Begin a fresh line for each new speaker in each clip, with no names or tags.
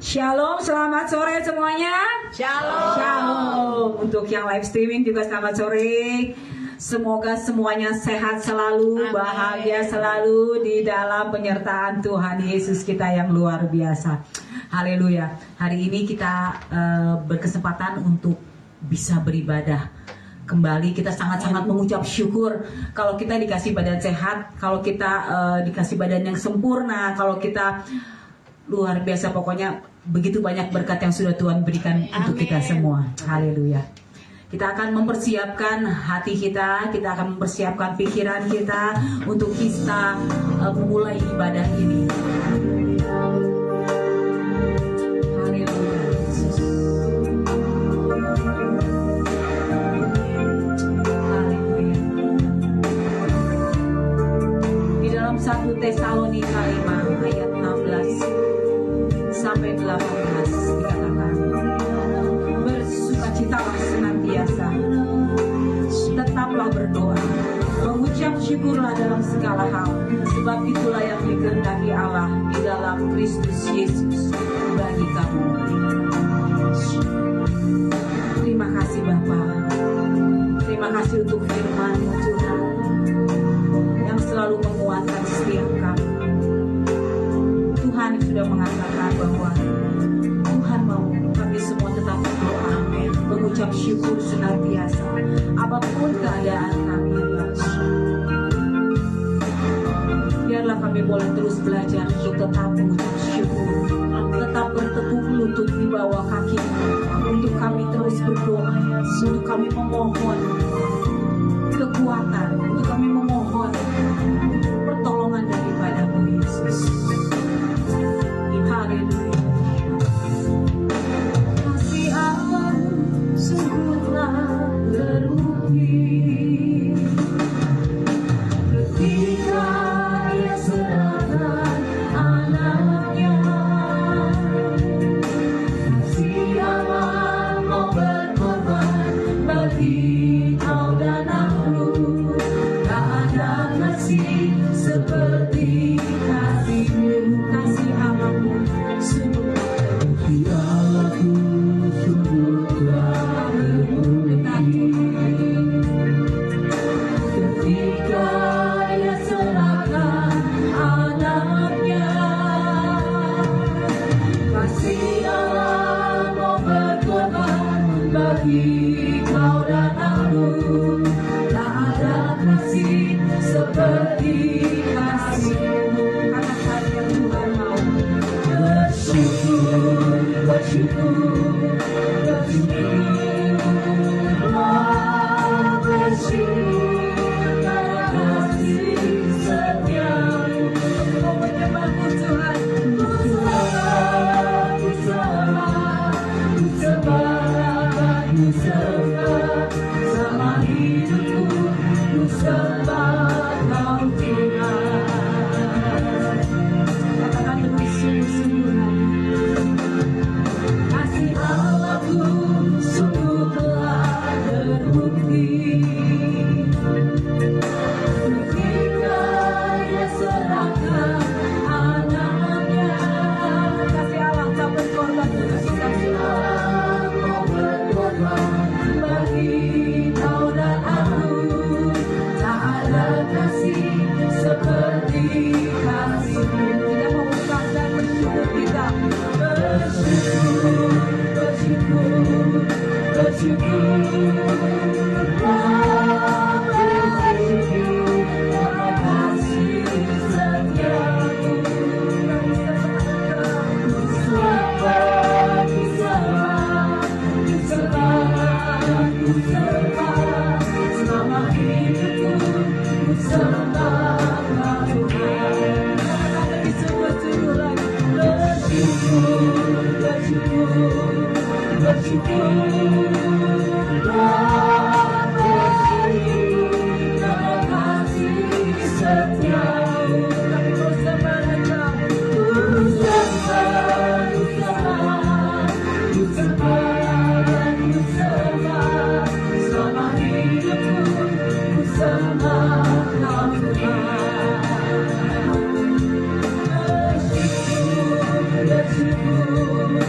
Shalom, selamat sore semuanya.
Shalom.
Shalom. Untuk yang live streaming juga selamat sore. Semoga semuanya sehat selalu,
Amin.
Bahagia selalu di dalam penyertaan Tuhan Yesus kita yang luar biasa. Haleluya. Hari ini kita berkesempatan untuk bisa beribadah kembali. Kita sangat-sangat mengucap syukur kalau kita dikasih badan sehat, kalau kita dikasih badan yang sempurna, kalau kita luar biasa, pokoknya begitu banyak berkat yang sudah Tuhan berikan untuk kita semua. Haleluya. Kita akan mempersiapkan hati kita akan mempersiapkan pikiran kita untuk kita memulai ibadah ini. Haleluya. Haleluya. Di dalam 1 Tesalonika 5 ayat 16 sampai 18 dikatakan, bersukacitalah senantiasa, tetaplah berdoa, mengucap syukurlah dalam segala hal, sebab itulah yang dikehendaki Allah di dalam Kristus Yesus bagi kamu. Terima kasih Bapa, terima kasih untuk firman-Mu Tuhan yang selalu menguatkan setiap kami. Tuhan sudah mengatakan bahwa Tuhan mau kami semua tetap berdoa, mengucap syukur senantiasa, apapun keadaan kami. Biarlah kami boleh terus belajar untuk tetap mengucap syukur, tetap bertekuk lutut di bawah kaki, untuk kami terus berdoa, untuk kami memohon kekuatan, untuk kami memohon pertolongan daripada-Mu Yesus. Haleluya. Kasih Allah sungguhlah teruji ketika Ia serahkan anaknya. Kasih Allah mau berkorban bagi kau dan aku. Tak ada kasih seperti kasih-Mu. Kasih Allah ketika Ia serahkan anaknya. Kasih Allah mau berkorban bagi kau dan aku. Tak ada kasih seperti kasih-Mu. Katakan yang Tuhan mau. Bersyukur, bersyukur, bersyukur, bersyukur karena kasih setia-Mu. Oh, menyembah-Mu Tuhan, Ku sembah, Ku sembah, Ku sembah, Ku sembah, sama hidupku, Ku sembah Kau Tuhan. Katakan lebih sungguh-sungguh. Kasih Allahku sungguh telah terbukti ketika Ia serahkan anaknya. Kasih Allah tak berkorban, kasih Allah mau berkorban bagi kau dan aku. Tak ada kasih seperti kasih-Mu. Kita mau ungkapkan bersyukur kita. Bersyukur, bersyukur, bersyukur, bersyukur karena kasih setia-Mu. Ku sembah, Ku sembah, Ku sembah, Ku sembah, selama hidupku, Ku sembah Kau Tuhan. Lebih sungguh-sungguh lagi. Bersyukur, bersyukur, bersyukur, karena kasih setia-Mu. Kami bersama datang. Ku sembah, Ku sembah, Ku sembah, Ku sembah, selama hidupku, Ku sembah Kau Tuhan. Bersyukur, bersyukur,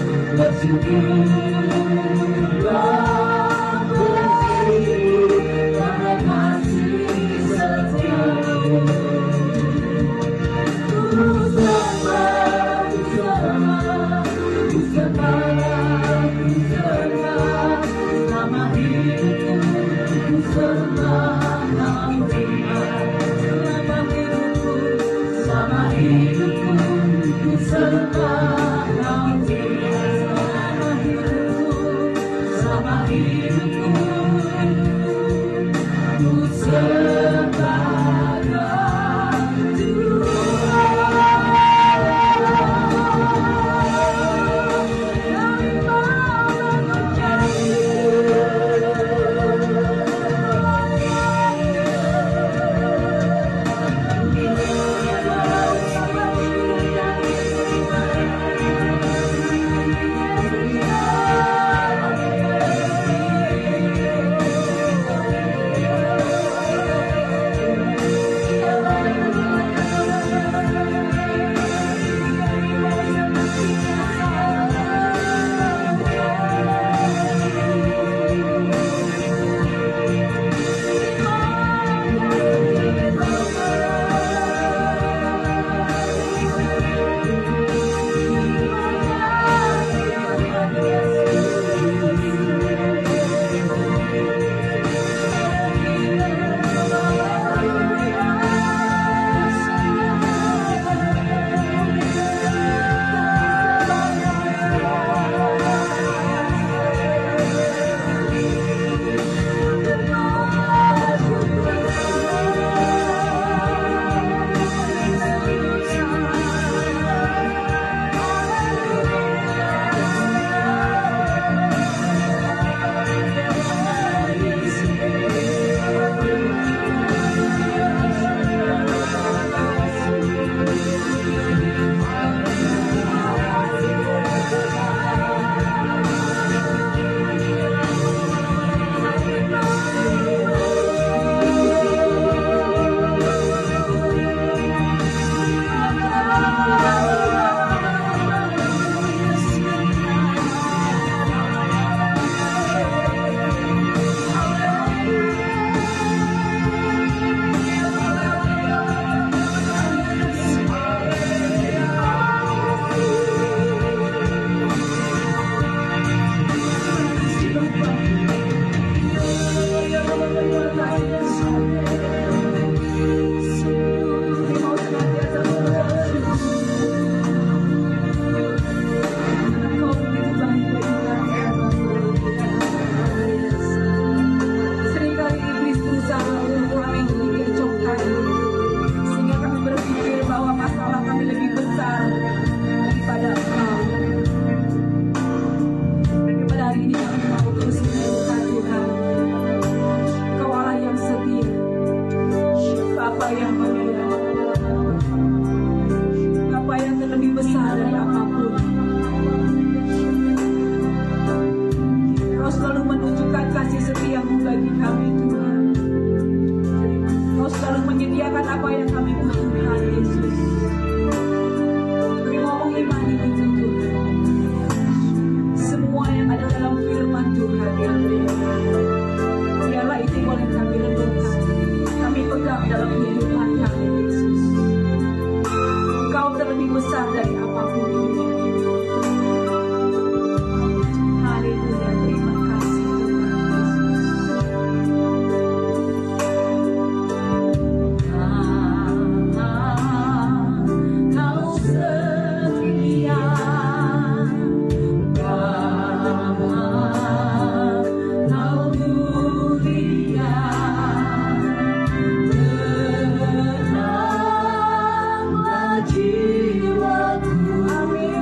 Jiwaku, amin.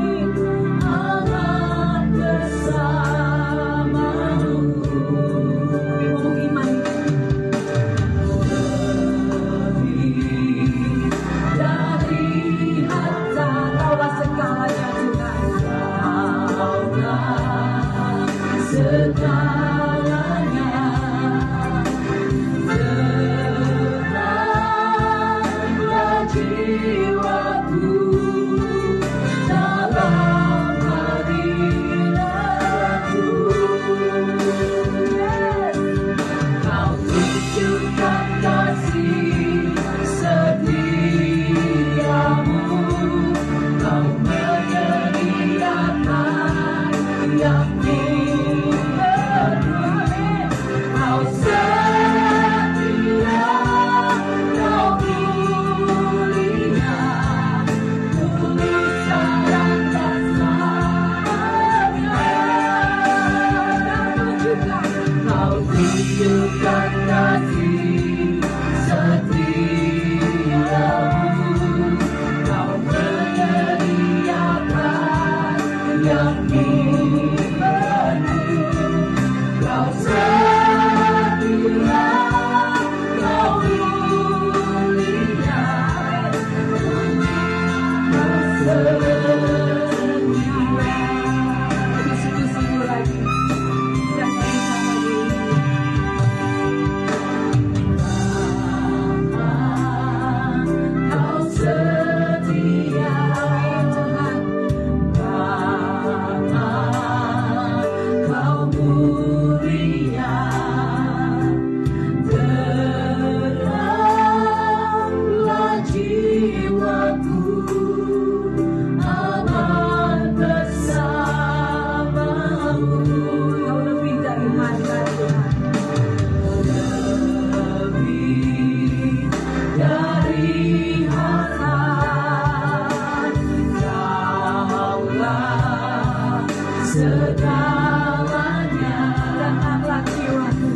berkawannya. Tenanglah jiwaku,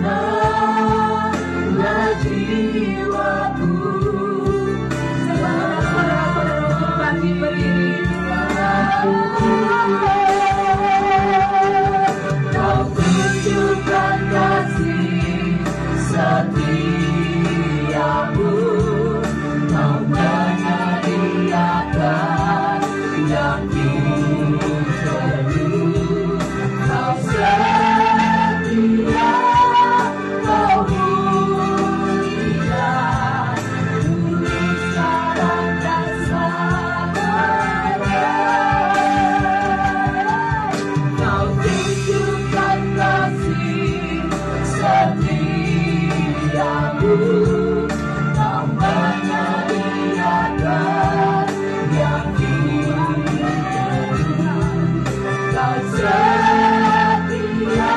tenanglah jiwaku. Saudara-saudara bagi berdiri. Kau tunjukkan kasih setiamu, kau menyediakan yang perlu. Kau setia, kau mulia, tulus sekarang dan selamanya. Kau tunjukkan kasih setiamu, kau menyediakan yang perlu. Kau setia,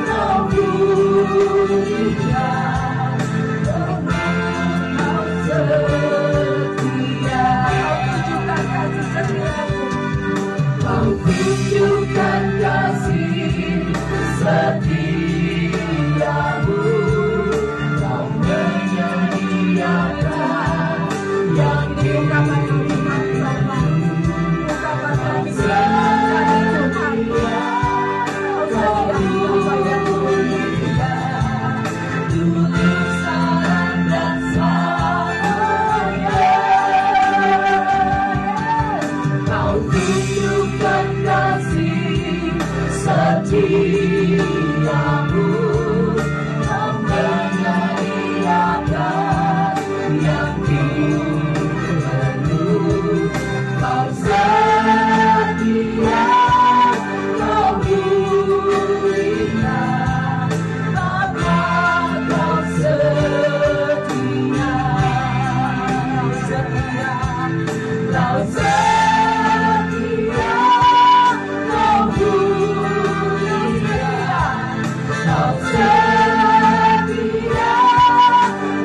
kau mulia, kau setia. Kau tunjukkan kasih setiamu, kau menyediakan yang setiamu, kau menyediakan yang perlu. Kau setia, kau mulia, Bapa, kau setia, kau setia, kau setia, kau mulia, kau setia,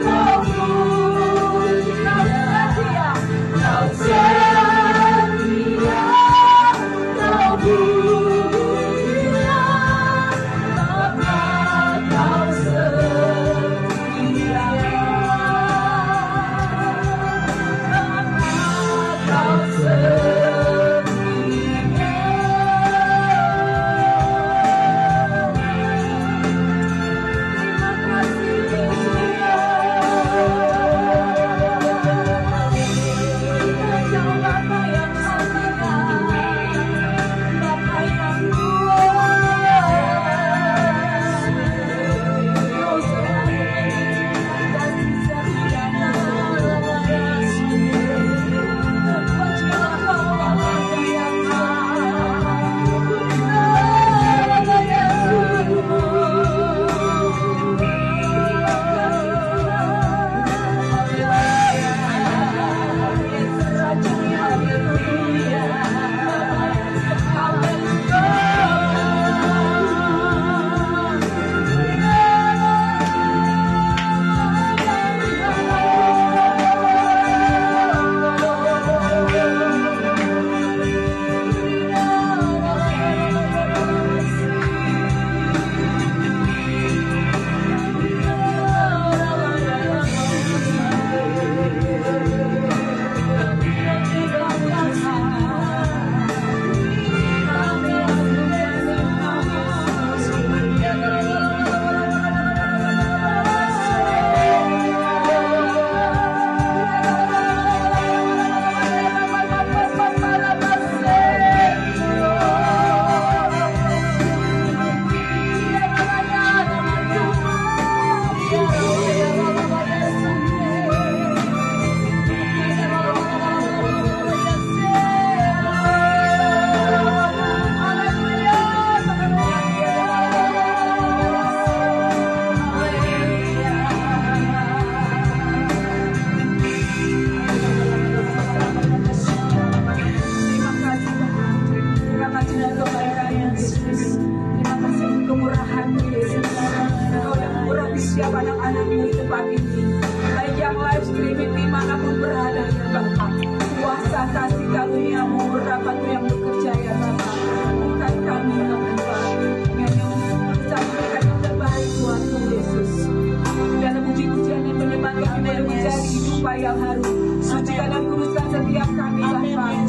kau mulia, kau setia, kau mulia, Bapa, kau setia, Bapa, kau setia.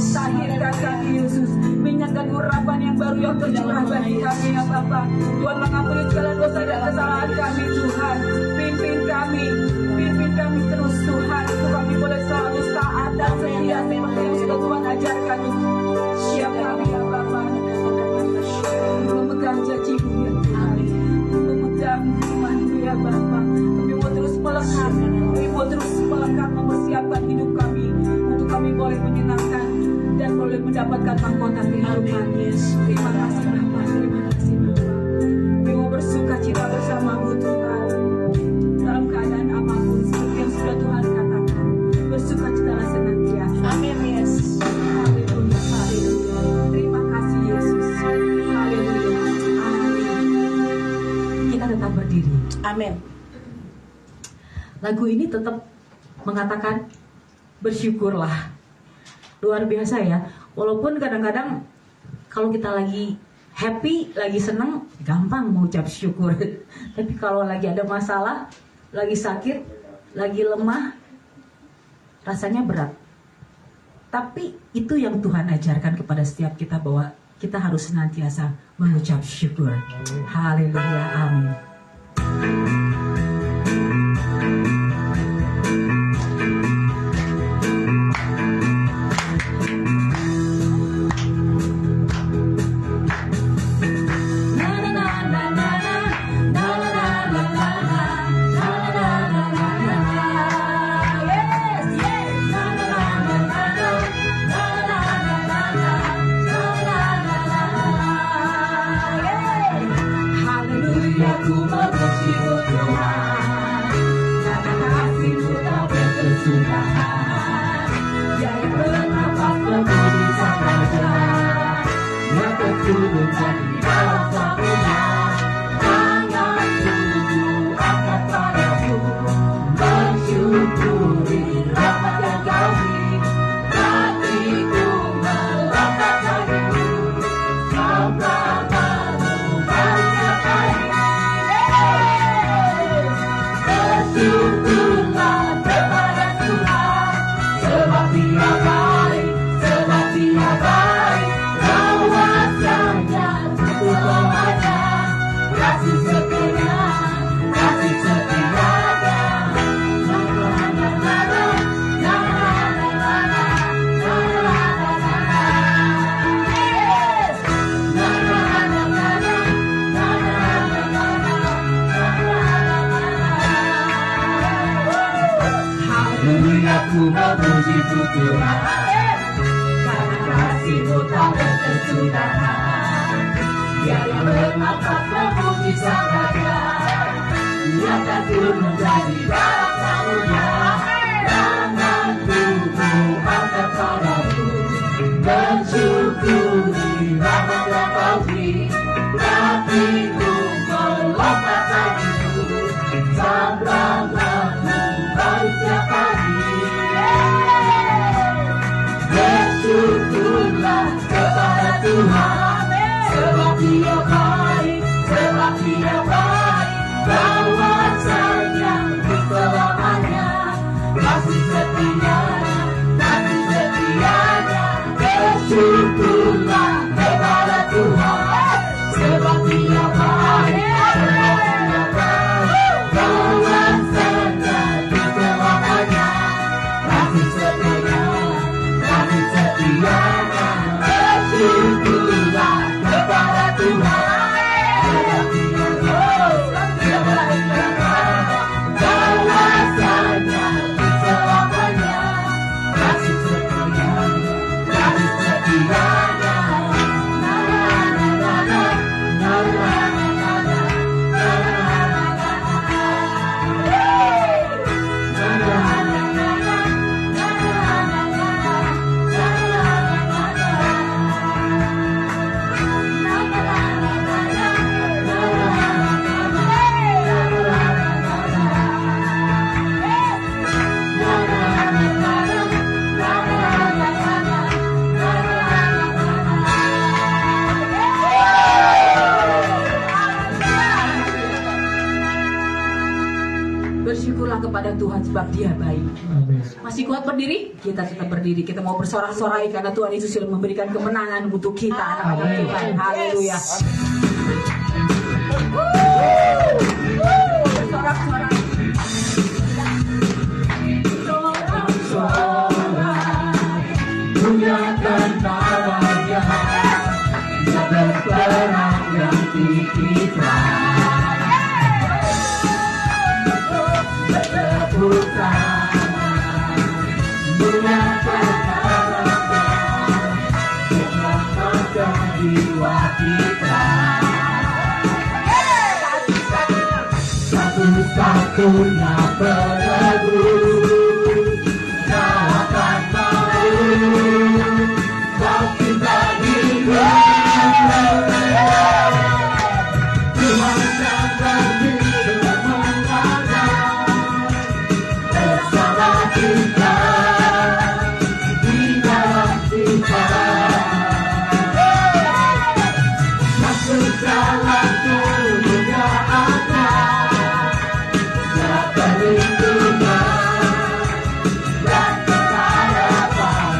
Tahirkan kami Yesus, minyak dan urapan yang baru yang tercurah bagi kami ya Bapa. Tuhan mengampuni segala dosa dan kesalahan kami Tuhan. Pimpin kami terus Tuhan, untuk kami boleh selalu taat dan setia seperti yang sudah Tuhan ajarkan. Siap kami ya Bapa, memegang janji-Mu ya Tuhan, memegang firman-Mu ya Bapa. Kami mau terus melekat, mempersiapkan hidup kami untuk kami boleh menyenangkan dan boleh mendapatkan mahkota kehidupan. Terima kasih Bapa, terima kasih Bapa. Kami mau bersuka cita bersama-Mu Tuhan, dalam keadaan apapun seperti yang sudah Tuhan katakan. Bersuka citalah senantiasa. Amin Yesus. Haleluya, haleluya. Terima kasih Yesus. Haleluya. Amin. Kita tetap berdiri. Amin. Lagu ini tetap mengatakan bersyukurlah. Luar biasa ya. Walaupun kadang-kadang kalau kita lagi happy, lagi senang, gampang mengucap syukur. Tapi kalau lagi ada masalah, lagi sakit, lagi lemah, rasanya berat. Tapi itu yang Tuhan ajarkan kepada setiap kita, bahwa kita harus senantiasa mengucap syukur. Haleluya, amin.
Ku memuji-Mu Tuhan, karena kasih-Mu tak berkesudahan. Dia yang bernafas berdiri saja, yang terturun dari dalam sabuna. Tangan tubuh angkat padamu, bersyukuri rahmat yang Kau beri. Hatiku melompat padamu, sembahmu dari sekali. Bersyukurlah kepada Tuhan, sebab Dia baik, sebab Dia baik. Kuasanya untuk selamanya, kasih setianya, kasih setianya. Aku memuji Tuhan, karena kasih-Mu tak berkesudahan. Dia yang bernafas memuji Sang Raja, Dia tak turun dari dalam sabuna. Tangan tubuh angkat padamu, bersyukuri rahmat yang Kau beri. Hatiku melompat bagimu, sembahmu baru setiap pagi. Bersyukurlah kepada Tuhan, sebab Dia baik, sebab Dia baik. Kuasanya untuk selamanya, kasih setianya, kasih setianya. Bersyukurlah kepada Tuhan, sebab Dia baik, sebab Dia baik. Kuasanya untuk selamanya, kasih setianya, kasih setianya. Bersyukurlah kepada Tuhan, sebab Dia baik, sebab Dia baik. Kuasanya untuk selamanya, kasih setianya, kasih setianya.
Tuhan sebab Dia baik.
Amin.
Masih kuat berdiri? Kita tetap berdiri. Kita mau bersorak-sorai karena Tuhan Yesus sudah memberikan kemenangan untuk kita anak-anak
Amin.
Tuhan. Haleluya. Bersorak-sorai.
Muliakan namanya, jaga perang yang kita. Berputar, muliakan namanya, selamatkan jiwa kita. Satu-satunya penebus, nyalakan mau kita hidup. Tuhan yang bagi kemenangan bersama kita, di dalam kita. Masuk dalam kemuliaannya, dapat perlindungan dan pengharapan.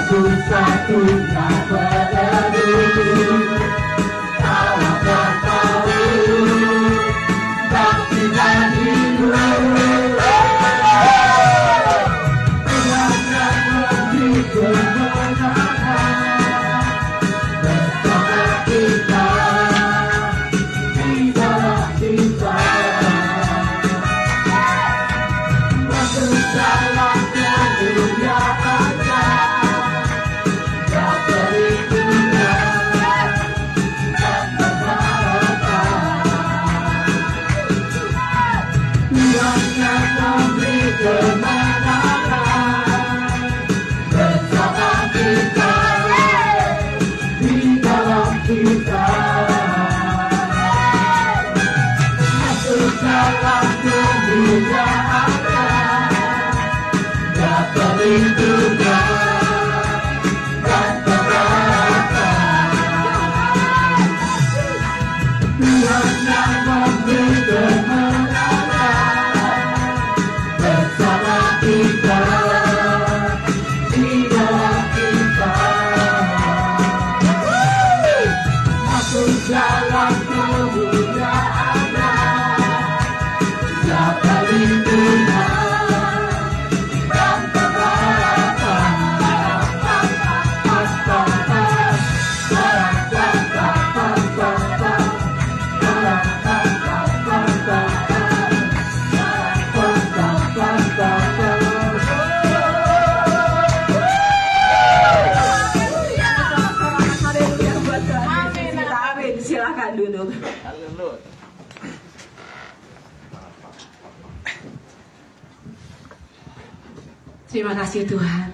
Satu-satunya penebus, tawakan tahu, bakti dan hidup. Tuhan yang memberi kemenangan bersama kita, di dalam kita. Masuk dalam kemuliaannya, kemenangan bersama kita, di dalam kita. Masuk dalam kemuliaannya, dapat perlindungan dan pengharapan. Tuhan yang memberi kemenangan bersama kita, di dalam kita. Masuk dalam kemuliaannya, dapat perlindungan dan pengharapan.
Amin. Silakan duduk. Terima kasih Tuhan.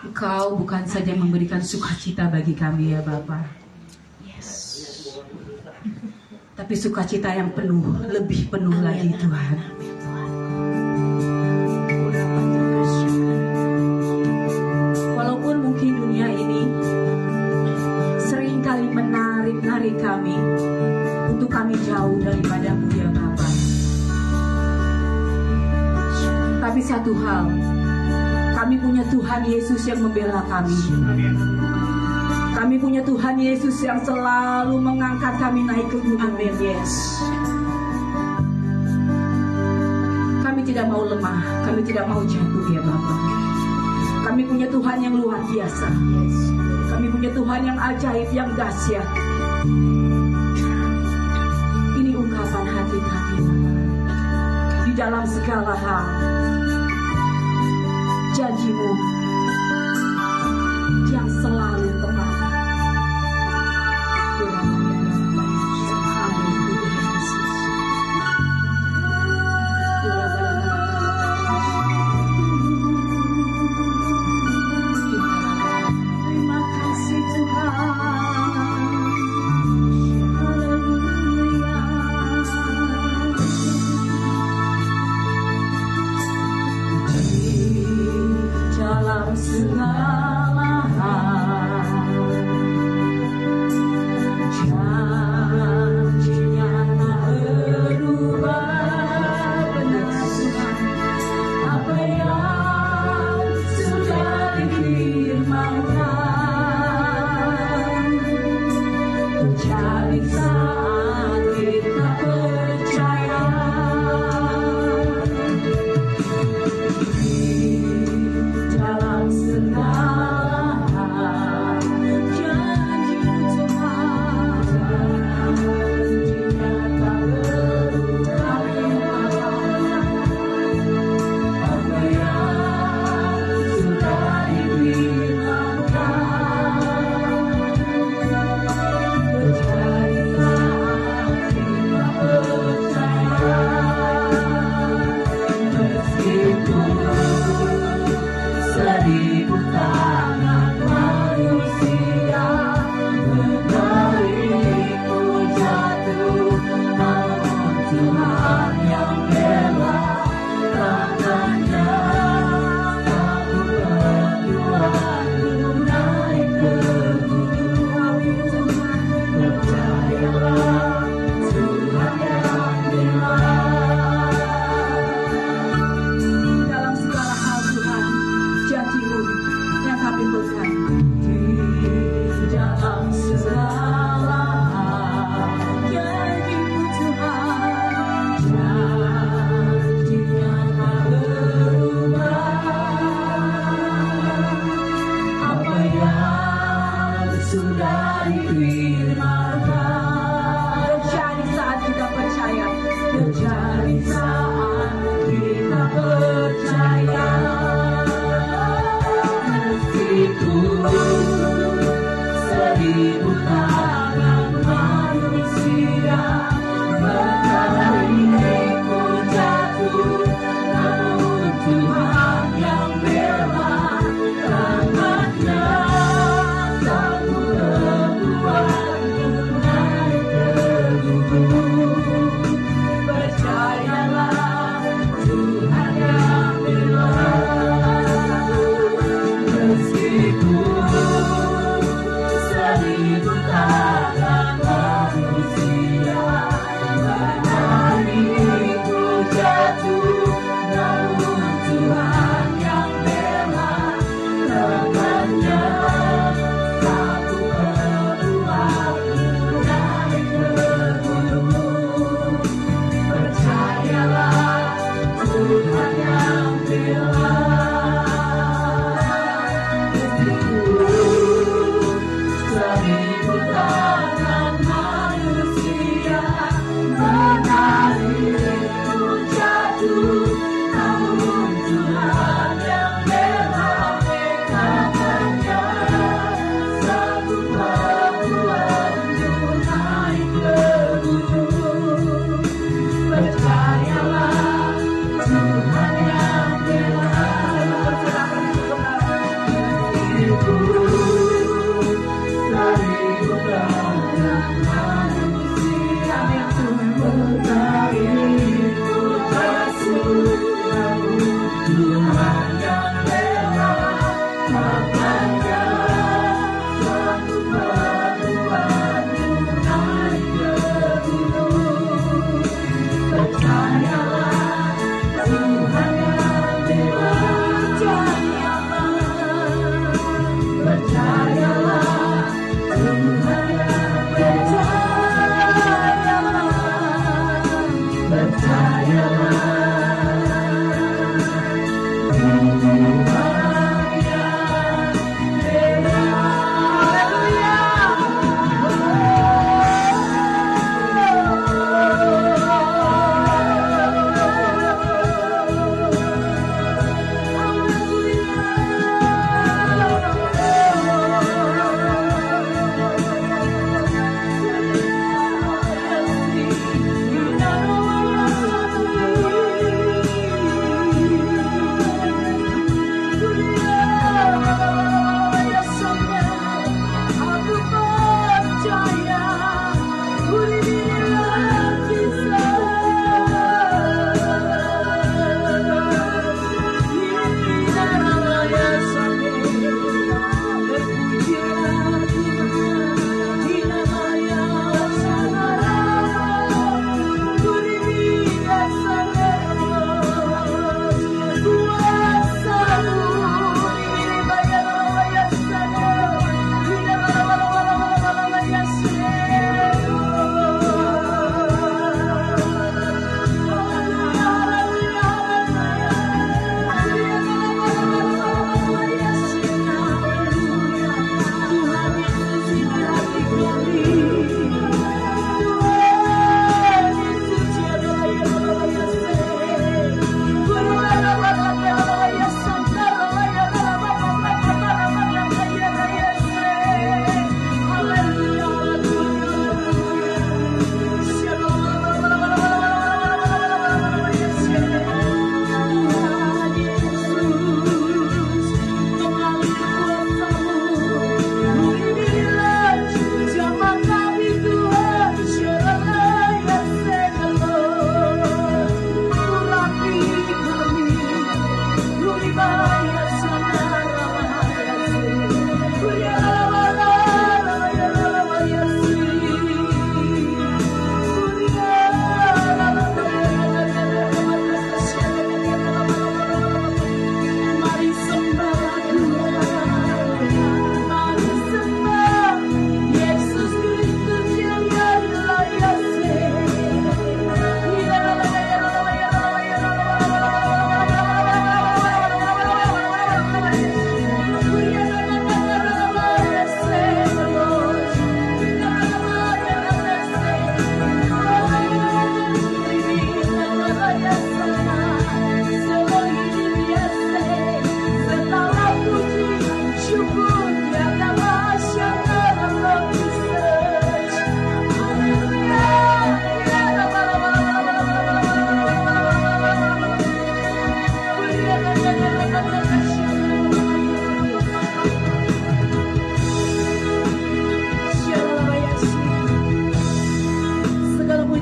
Engkau bukan saja memberikan sukacita bagi kami ya Bapa. Tapi sukacita yang penuh, lebih penuh lagi Tuhan. Walaupun mungkin dunia ini seringkali menarik kami untuk kami jauh daripada-Mu ya Bapa. Tapi satu hal, kami punya Tuhan Yesus yang membela kami. Kami punya Tuhan Yesus yang selalu mengangkat kami naik ke gunung. Amin, yes. Kami tidak mau lemah, kami tidak mau jatuh ya Bapa. Kami punya Tuhan yang luar biasa. Kami punya Tuhan yang ajaib, yang dahsyat. Ini ungkapan hati kami di dalam segala hal. Janji-Mu yang selalu tepat. Haleluya Yesus. Terima kasih Tuhan. Haleluya. Di dalam segala hal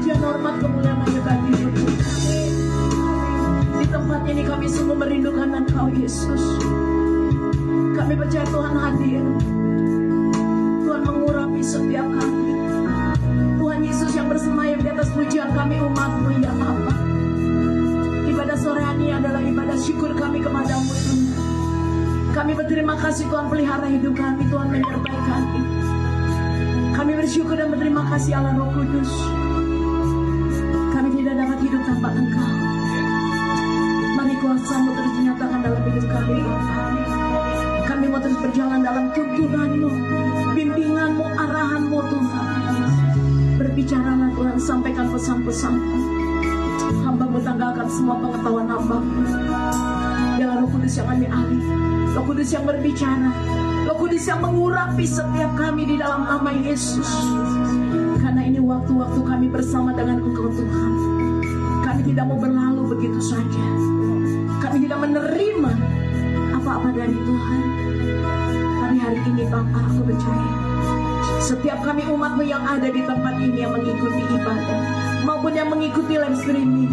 pujian, hormat, kemuliaan hanya bagi-Mu Tuhan. Di tempat ini kami sungguh merindukan Engkau Yesus. Kami percaya Tuhan hadir. Tuhan mengurapi setiap kami. Tuhan Yesus yang bersemayam di atas pujian kami umat-Mu ya Bapa. Ibadah sore ini adalah ibadah syukur kami kepada-Mu Tuhan. Kami berterima kasih Tuhan pelihara hidup kami, Tuhan menyertai kami. Kami bersyukur dan berterima kasih Allah Roh Kudus. Kami tidak dapat hidup tanpa Engkau. Mari kuasa-Mu terus dinyatakan dalam hidup kami Bapa. Kami mau terus berjalan dalam tuntunan-Mu, bimbingan-Mu, arahan-Mu Tuhan. Berbicaralah Tuhan, sampaikan pesan-pesan-Mu. Hamba-Mu tanggalkan semua pengetahuan Hamba-Mu. Biarlah Roh Kudus yang ambil alih, Roh Kudus yang berbicara, Roh Kudus yang mengurapi setiap kami di dalam nama Yesus. Karena ini waktu-waktu kami bersama dengan Engkau Tuhan. Kami tidak mau berlalu begitu saja. Kami tidak menerima apa-apa dari Tuhan. Tapi hari ini Bapa, aku percaya setiap kami umat-Mu yang ada di tempat ini, yang mengikuti ibadah maupun yang mengikuti live streaming,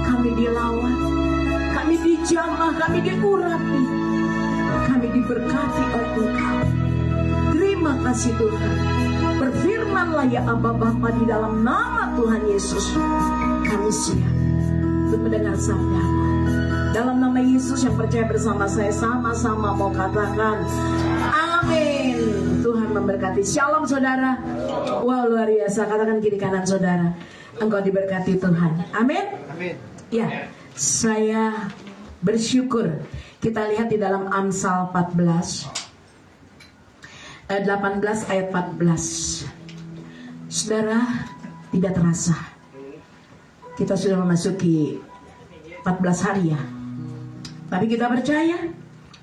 kami dilawan, kami dijamah, kami diurapi, kami diberkati oleh Engkau. Terima kasih Tuhan. Berfirmanlah ya Aba Bapa, di dalam nama Tuhan Yesus kami siap untuk mendengar sabda-Mu. Dalam nama Yesus yang percaya bersama saya, sama-sama mau katakan amin. Tuhan memberkati. Shalom saudara. Wah luar biasa. Katakan kiri kanan saudara, engkau diberkati Tuhan. Amin. Ya, saya bersyukur. Kita lihat di dalam Amsal 18 ayat 14. Saudara, tidak terasa kita sudah memasuki 14 hari ya. Tapi kita percaya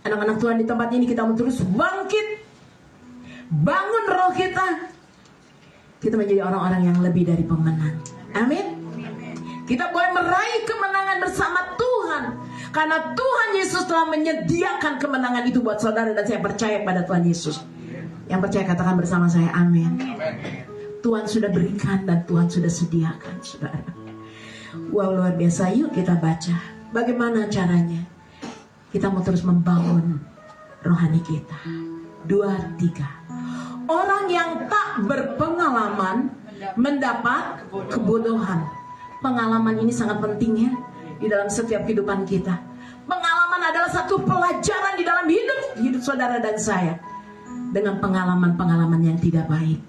anak-anak Tuhan di tempat ini kita mau terus bangkit, bangun roh kita. Kita menjadi orang-orang yang lebih dari pemenang. Amin. Kita boleh meraih kemenangan bersama Tuhan, karena Tuhan Yesus telah menyediakan kemenangan itu buat saudara. Dan saya percaya pada Tuhan Yesus. Yang percaya katakan bersama saya amin. Tuhan sudah berikan dan Tuhan sudah sediakan saudara. Wow luar biasa. Yuk kita baca bagaimana caranya kita mau terus membangun rohani kita. 2, 3. Orang yang tak berpengalaman mendapat kebodohan. Pengalaman ini sangat penting ya di dalam setiap kehidupan kita. Pengalaman adalah satu pelajaran di dalam hidup saudara dan saya. Dengan pengalaman-pengalaman yang tidak baik,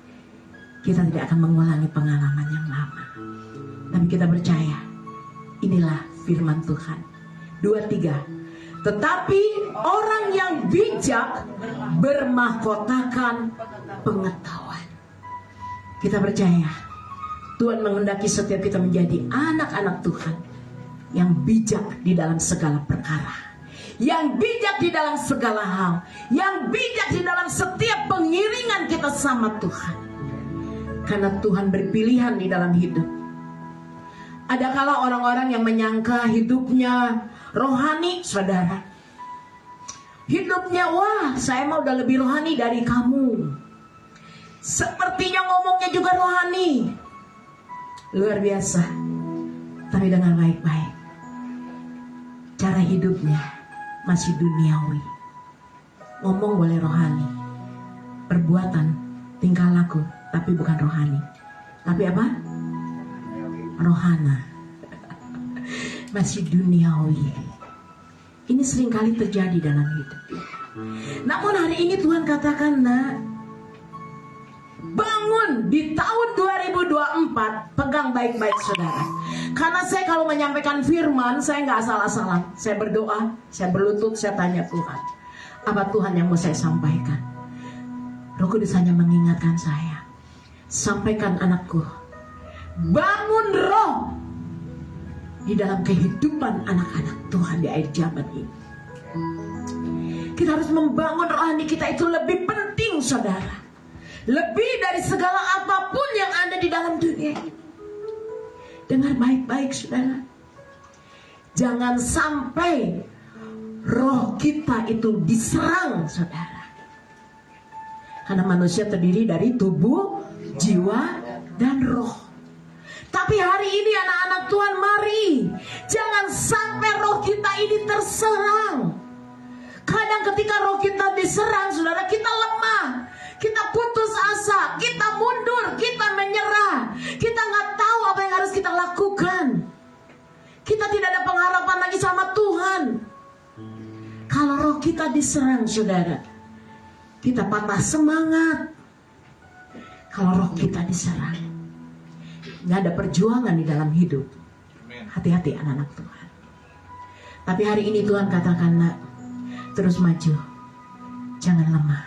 kita tidak akan mengulangi pengalaman yang lama. Tapi kita percaya inilah firman Tuhan. 2, 3. Tetapi orang yang bijak bermahkotakan pengetahuan. Kita percaya Tuhan menghendaki setiap kita menjadi anak-anak Tuhan yang bijak di dalam segala perkara, yang bijak di dalam segala hal, yang bijak di dalam setiap pengiringan kita sama Tuhan. Karena Tuhan berpilihan di dalam hidup. Adakala orang-orang yang menyangka hidupnya rohani, saudara. Hidupnya, wah saya mau udah lebih rohani dari kamu. Sepertinya ngomongnya juga rohani. Luar biasa. Tapi dengan baik-baik. Cara hidupnya masih duniawi. Ngomong boleh rohani. Perbuatan, tingkah laku, tapi bukan rohani. Tapi apa? Rohana. Masih duniawi. Ini seringkali terjadi dalam hidup. Namun hari ini Tuhan katakan, nak, bangun di tahun 2024. Pegang baik-baik saudara. Karena saya kalau menyampaikan firman, saya gak asal-asalan. Saya berdoa, saya berlutut, saya tanya Tuhan, apa Tuhan yang mau saya sampaikan? Roh Kudus hanya mengingatkan saya, sampaikan anakku, bangun roh di dalam kehidupan anak-anak Tuhan di akhir zaman ini. Kita harus membangun rohani kita, itu lebih penting saudara. Lebih dari segala apapun yang ada di dalam dunia ini. Dengar baik-baik saudara. Jangan sampai roh kita itu diserang saudara. Karena manusia terdiri dari tubuh, jiwa, dan roh. Tapi hari ini anak-anak Tuhan, mari jangan sampai roh kita ini terserang. Kadang ketika roh kita diserang, saudara, kita lemah, kita putus asa, kita mundur, kita menyerah, kita nggak tahu apa yang harus kita lakukan. Kita tidak ada pengharapan lagi sama Tuhan. Kalau roh kita diserang, saudara, kita patah semangat. Kalau roh kita diserang, nggak ada perjuangan di dalam hidup. Hati-hati anak-anak Tuhan. Tapi hari ini Tuhan katakan, nak, terus maju, jangan lemah.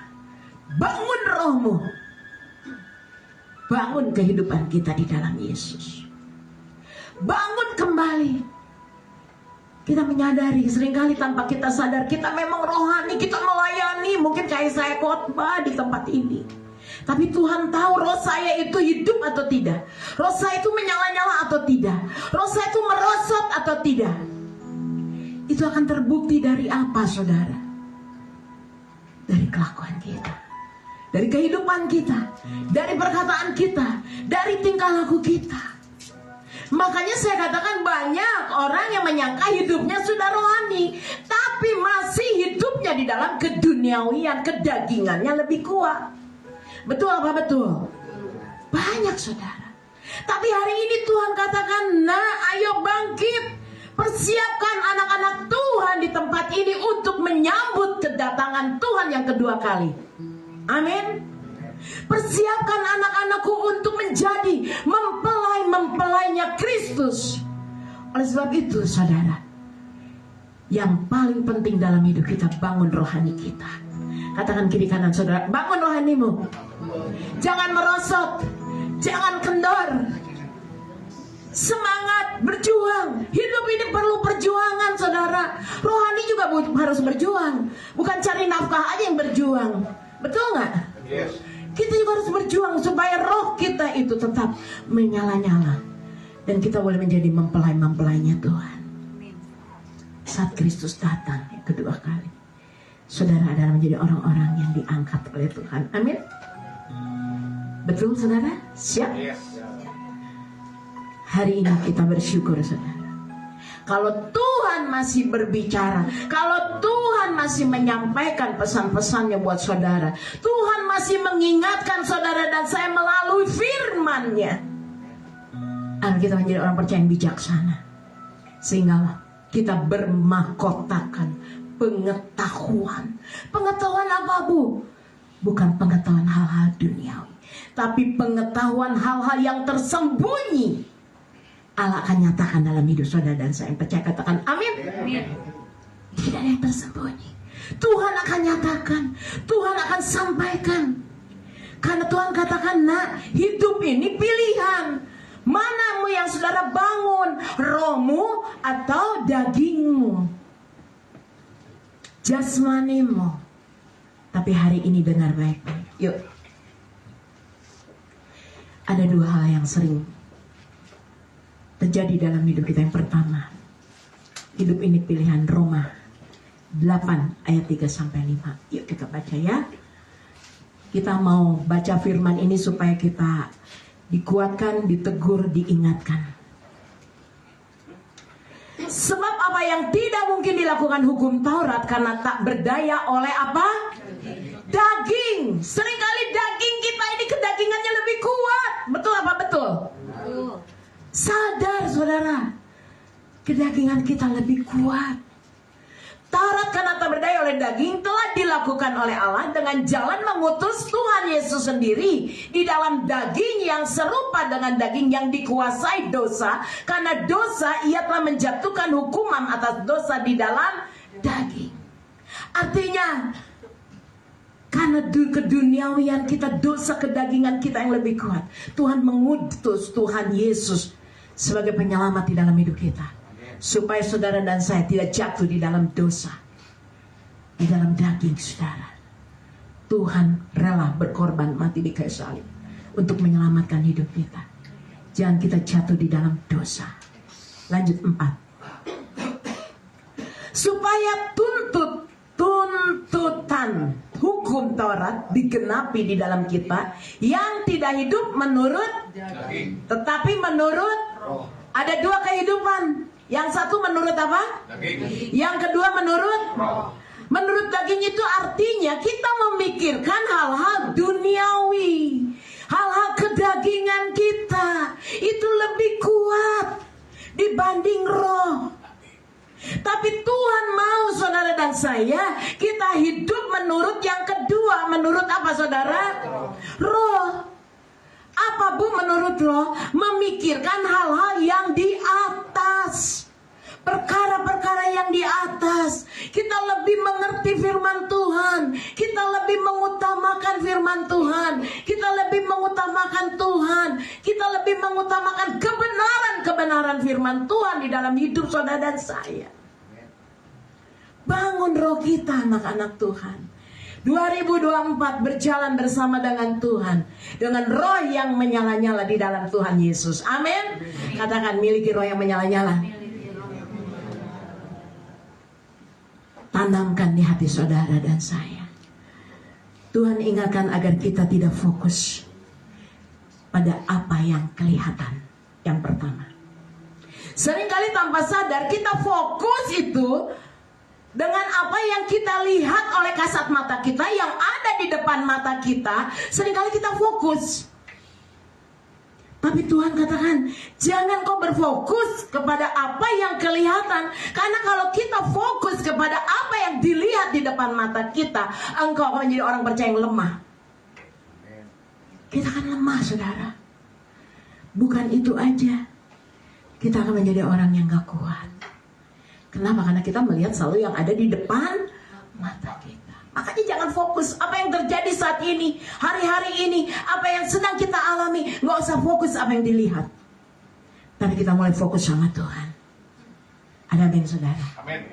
Bangun rohmu, bangun kehidupan kita di dalam Yesus. Bangun kembali. Kita menyadari seringkali tanpa kita sadar kita memang rohani, kita melayani. Mungkin kayak saya khotbah di tempat ini, tapi Tuhan tahu roh saya itu hidup atau tidak, roh saya itu menyala-nyala atau tidak, roh saya itu merosot atau tidak. Itu akan terbukti dari apa, saudara? Dari kelakuan kita, dari kehidupan kita, dari perkataan kita, dari tingkah laku kita. Makanya saya katakan banyak orang yang menyangka hidupnya sudah rohani, tapi masih hidupnya di dalam keduniawian, kedagingannya lebih kuat. Betul apa betul? Banyak, saudara. Tapi hari ini Tuhan katakan, nah, ayo bangkit, persiapkan anak-anak Tuhan di tempat ini untuk menyambut kedatangan Tuhan yang kedua kali. Amin. Persiapkan anak-anakku untuk menjadi mempelai-mempelainya Kristus. Oleh sebab itu, saudara, yang paling penting dalam hidup kita, bangun rohani kita. Katakan kiri kanan, saudara, bangun rohanimu. Jangan merosot, jangan kendor. Semangat, berjuang. Hidup ini perlu perjuangan, saudara. Rohani juga harus berjuang. Bukan cari nafkah aja yang berjuang. Betul nggak? Yes. Kita juga harus berjuang supaya roh kita itu tetap menyala-nyala, dan kita boleh menjadi mempelai-mempelainya Tuhan saat Kristus datang yang kedua kali. Saudara adalah menjadi orang-orang yang diangkat oleh Tuhan. Amin. Betul, saudara? Siap? Hari ini kita bersyukur, saudara. Kalau Tuhan masih berbicara, kalau Tuhan masih menyampaikan pesan-pesannya buat saudara, Tuhan masih mengingatkan saudara dan saya melalui firman-Nya, agar kita menjadi orang percaya yang bijaksana, sehingga kita bermahkotakan pengetahuan. Pengetahuan apa, Bu? Bukan pengetahuan hal-hal duniawi, tapi pengetahuan hal-hal yang tersembunyi. Allah akan nyatakan dalam hidup saudara dan saya yang percaya. Katakan amin. Amin. Tidak ada yang tersembunyi. Tuhan akan nyatakan, Tuhan akan sampaikan. Karena Tuhan katakan, nah, hidup ini pilihan. Manamu yang saudara bangun, rohmu atau dagingmu, jasmanimu. Tapi hari ini dengar baik-baik. Yuk. Ada dua hal yang sering terjadi dalam hidup kita. Yang pertama, hidup ini pilihan. Roma 8 ayat 3-5. Yuk kita baca ya. Kita mau baca firman ini supaya kita dikuatkan, ditegur, diingatkan. Sebab apa yang tidak mungkin dilakukan hukum Taurat karena tak berdaya oleh apa? Daging. Seringkali daging kita ini kedagingannya lebih kuat. Betul apa betul? Betul. Sadar, saudara, kedagingan kita lebih kuat. Taurat karena tak berdaya oleh daging telah dilakukan oleh Allah dengan jalan mengutus Tuhan Yesus sendiri di dalam daging yang serupa dengan daging yang dikuasai dosa. Karena dosa, ia telah menjatuhkan hukuman atas dosa di dalam daging. Artinya, karena keduniawian kita, dosa kedagingan kita yang lebih kuat, Tuhan mengutus Tuhan Yesus sebagai penyelamat di dalam hidup kita, supaya saudara dan saya tidak jatuh di dalam dosa, di dalam daging saudara. Tuhan rela berkorban mati di kayu salib untuk menyelamatkan hidup kita. Jangan kita jatuh di dalam dosa. Lanjut 4. Supaya tuntutan hukum Taurat digenapi di dalam kita, yang tidak hidup menurut
Daging.
tetapi menurut
Roh.
ada dua kehidupan. Yang satu menurut apa?
Daging.
Yang kedua menurut
Roh.
Menurut daging itu artinya kita memikirkan hal-hal duniawi, hal-hal kedagingan kita itu lebih kuat dibanding roh. Tapi Tuhan mau saudara dan saya kita hidup menurut yang kedua. Menurut apa saudara? Roh. Apa Bu menurut roh? Memikirkan hal-hal yang di atas. Perkara-perkara yang di atas. Kita lebih mengerti firman Tuhan. Kita lebih mengutamakan firman Tuhan. Kita lebih mengutamakan Tuhan. Kita lebih mengutamakan kebenaran-kebenaran firman Tuhan di dalam hidup saudara dan saya. Bangun roh kita anak-anak Tuhan. 2024 berjalan bersama dengan Tuhan, dengan roh yang menyala-nyala di dalam Tuhan Yesus. Amin. Katakan, miliki roh yang menyala-nyala. Tanamkan di hati saudara dan saya. Tuhan ingatkan agar kita tidak fokus pada apa yang kelihatan. Yang pertama, seringkali tanpa sadar kita fokus itu dengan apa yang kita lihat oleh kasat mata kita, yang ada di depan mata kita. Seringkali kita fokus. Tapi Tuhan katakan, jangan kau berfokus kepada apa yang kelihatan. Karena kalau kita fokus kepada apa yang dilihat di depan mata kita, engkau akan menjadi orang percaya yang lemah. Kita akan lemah saudara. Bukan itu aja, kita akan menjadi orang yang gak kuat. Kenapa? Karena kita melihat selalu yang ada di depan mata kita. Makanya jangan fokus apa yang terjadi saat ini, hari-hari ini, apa yang sedang kita alami. Gak usah fokus apa yang dilihat. Tapi kita mulai fokus sama Tuhan. Ada amin saudara?
Amin.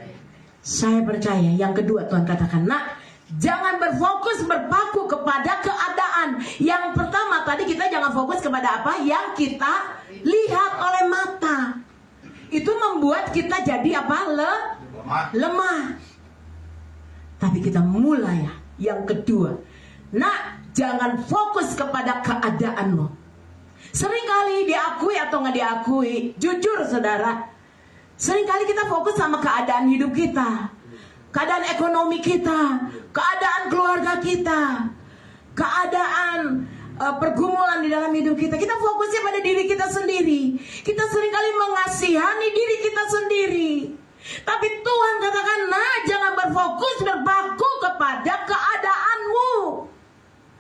Saya percaya. Yang kedua Tuhan katakan, nak, jangan berfokus berpaku kepada keadaan. Yang pertama tadi kita jangan fokus kepada apa yang kita lihat oleh mata. Itu membuat kita jadi apa? Lemah. Tapi kita mulai yang kedua. Nah, jangan fokus kepada keadaanmu. Seringkali diakui atau nggak diakui, jujur saudara, seringkali kita fokus sama keadaan hidup kita, keadaan ekonomi kita, keadaan keluarga kita, keadaan pergumulan di dalam hidup kita. Kita fokusnya pada diri kita sendiri. Kita seringkali mengasihani diri kita sendiri. Tapi Tuhan katakan, nah, jangan berfokus berpaku kepada keadaanmu.